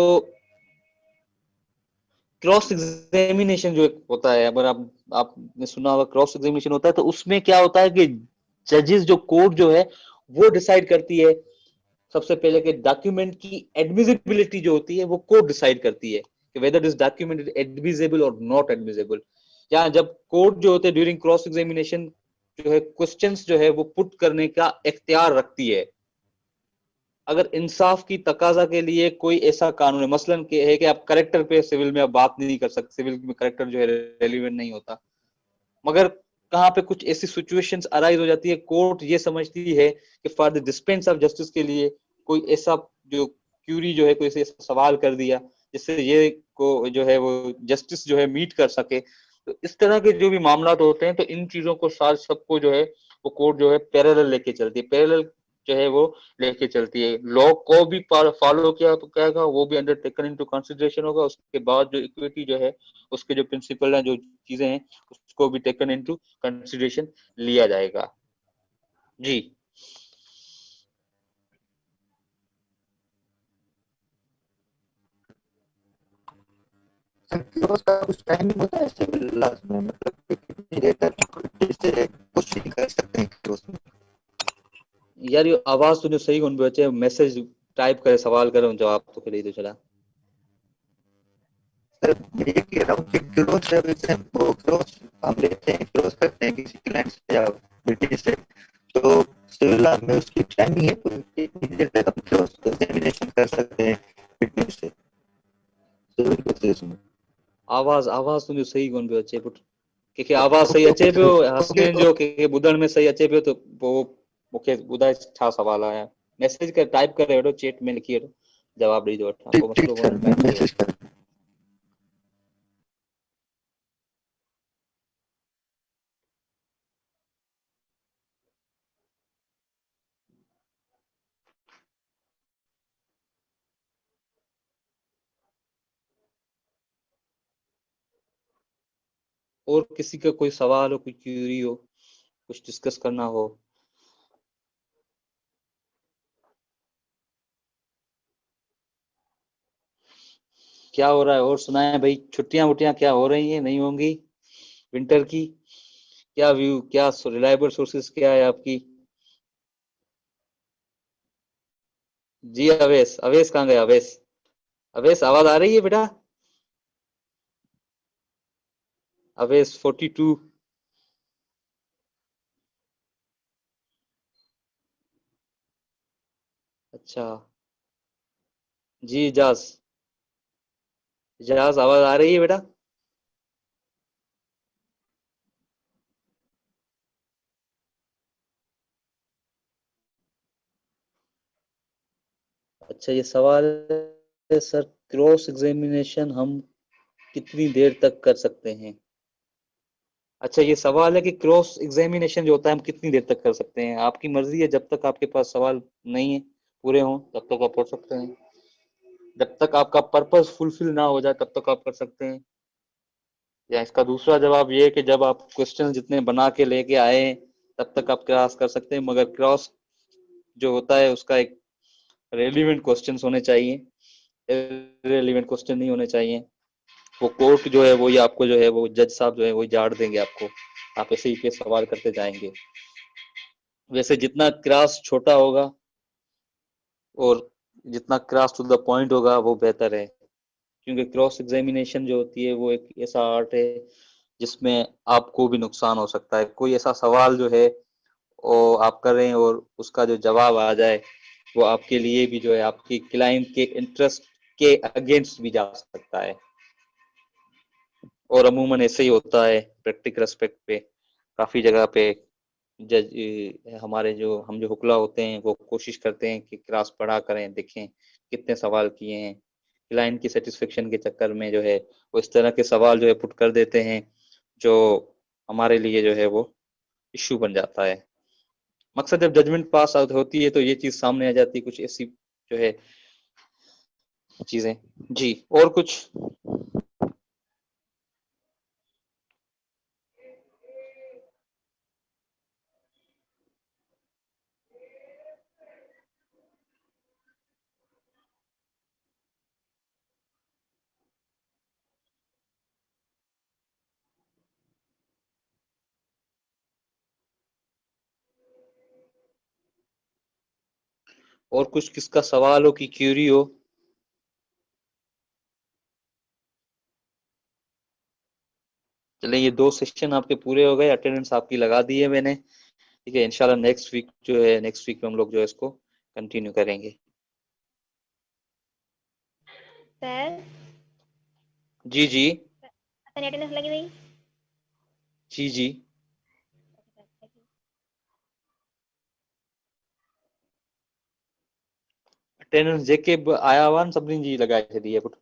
क्रॉस एग्जामिनेशन जो होता है, अगर आपने सुना होगा क्रॉस एग्जामिनेशन होता है, तो उसमें क्या होता है कि जजेस जो कोर्ट जो है वो डिसाइड करती है सबसे पहले कि डॉक्यूमेंट की एडमिजिबिलिटी जो होती है वो कोर्ट डिसाइड करती है कि whether this document is admissible और नॉट एडमिजिबल। या जब कोर्ट जो होते हैं ड्यूरिंग क्रॉस एग्जामिनेशन जो है क्वेश्चंस जो है वो पुट करने का इख्तियार रखती है। अगर इंसाफ की तकाजा के लिए कोई ऐसा कानून है, मसलन के है कि आप करेक्टर पे सिविल में आप बात नहीं कर सकते, सिविल में करेक्टर जो है रेलिवेंट नहीं होता, मगर कहाँ पे कुछ ऐसी सिचुएशंस अराइज हो जाती है, कोर्ट ये समझती है कि for the dispense of justice के लिए कोई ऐसा जो क्यूरी जो है कोई ऐसा सवाल कर दिया जिससे ये को जो है वो जस्टिस जो है मीट कर सके। तो इस तरह के जो भी मामला होते हैं तो इन चीजों को साथ सबको जो है वो कोर्ट जो है पैरेलल लेके चलती है, पैरेलल जो है वो लेके चलती है। लॉ को भी फॉलो किया जाएगा, वो भी अंडरटेकन इनटू कंसिडरेशन होगा। उसके बाद जो इक्विटी जो है उसके जो प्रिंसिपल हैं, जो चीजें हैं, उसको भी टेकन इनटू कंसिडरेशन लिया जाएगा। जी उसका कुछ टाइमिंग होता है सिविल लॉज में, मतलब कि कितनी देर तक इससे क्वेश्चन कर सकते हैं कि उसमें? यार ये आवाज तूने सही कौन बचे, मैसेज टाइप करे सवाल करे जवाब तो करे तो चला। सर मैं ये कह रहा हूँ कि क्लोज सर्विस है वो क्लोज हम लेते हैं, क्लोज करते हैं किसी क्लाइंट से या ब्रिटिश से, तो सिविल लॉ में उसकी टाइमिंग है कोई कितनी देर तक हम क्लोज एग्जामिनेशन कर सकते हैं ब्रिटिश से सिविल केसेस में? आवाज आवाज तूने सही कौन बचे पुट के आवाज सही अचे पियो हसनैन जो के ॿुधण में सही अचे पियो, तो वो मूंखे ॿुधाए छा सवाल आया। मैसेज कर टाइप करे वठो, चैट में लिखी वठो, जवाब ॾेई थो वठां, को ठीक मसलो सर, कोन्हे, मैं टाइप करे मैसेज वठो। कर और किसी का कोई सवाल हो, कोई क्यूरी हो, कुछ डिस्कस करना हो? क्या हो रहा है और सुनाए भाई, छुट्टियां वुट्टियां क्या हो रही हैं, नहीं होंगी विंटर की? क्या व्यू, क्या रिलायबल सोर्सेस क्या है आपकी? जी अवेश, अवेश कहाँ गया अवेश? अवेश आवाज आ रही है बेटा? अवेश 42। अच्छा जी इजाज, इजाज आवाज आ रही है बेटा? अच्छा ये सवाल है सर, क्रॉस एग्जामिनेशन हम कितनी देर तक कर सकते हैं? अच्छा ये सवाल है कि क्रॉस एग्जामिनेशन जो होता है हम कितनी देर तक कर सकते हैं। आपकी मर्जी है, जब तक आपके पास सवाल नहीं है पूरे हों तब तक आप पढ़ सकते हैं, जब तक आपका पर्पस फुलफिल ना हो जाए तब तक आप कर सकते हैं। या इसका दूसरा जवाब ये है कि जब आप क्वेश्चन जितने बना के लेके आए हैं तब तक आप क्रॉस कर सकते हैं, मगर क्रॉस जो होता है उसका एक रेलिवेंट क्वेश्चंस होने चाहिए, रेलिवेंट क्वेश्चन नहीं होने चाहिए। वो कोर्ट जो है वही आपको जो है वो जज साहब जो है वही झाड़ देंगे आपको, आप ऐसे ही पे सवाल करते जाएंगे। वैसे जितना क्रॉस छोटा होगा और जितना क्रॉस टू द पॉइंट होगा वो बेहतर है, क्योंकि क्रॉस एग्जामिनेशन जो होती है वो एक ऐसा आर्ट है जिसमें आपको भी नुकसान हो सकता है। कोई ऐसा सवाल जो है वो आप करें और उसका जो जवाब आ जाए वो आपके लिए भी जो है आपकी क्लाइंट के इंटरेस्ट के अगेंस्ट भी जा सकता है, और अमूमन ऐसे ही होता है प्रैक्टिकल रेस्पेक्ट पे। काफी जगह पे जज हमारे जो हम जो हुकला होते हैं वो कोशिश करते हैं कि क्लास पढ़ा करें, देखें कितने सवाल किए हैं, क्लाइंट की सेटिस्फेक्शन के चक्कर में जो है वो इस तरह के सवाल जो है पुट कर देते हैं जो हमारे लिए जो है वो इश्यू बन जाता है। मकसद जब जजमेंट पास आउट होती है तो ये चीज सामने आ जाती है, कुछ ऐसी जो है चीजें। जी और कुछ? और कुछ किसका सवाल हो कि क्यूरी हो? चलिए ये 2 सेशन आपके पूरे हो गए, अटेंडेंस आपकी लगा दी है मैंने। ठीक है, इंशाल्लाह नेक्स्ट वीक जो है, नेक्स्ट वीक में हम लोग जो है इसको कंटिन्यू करेंगे। सर जी जी अपनी अटेंडेंस लगी हुई। जी जी। अटेंडेंस जेके आया हुआ न सभिनी जी लॻाए छॾी आहे पुटु।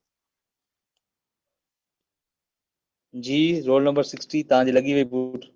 जी रोल नंबर 60 तव्हांजी लॻी वई पुटु।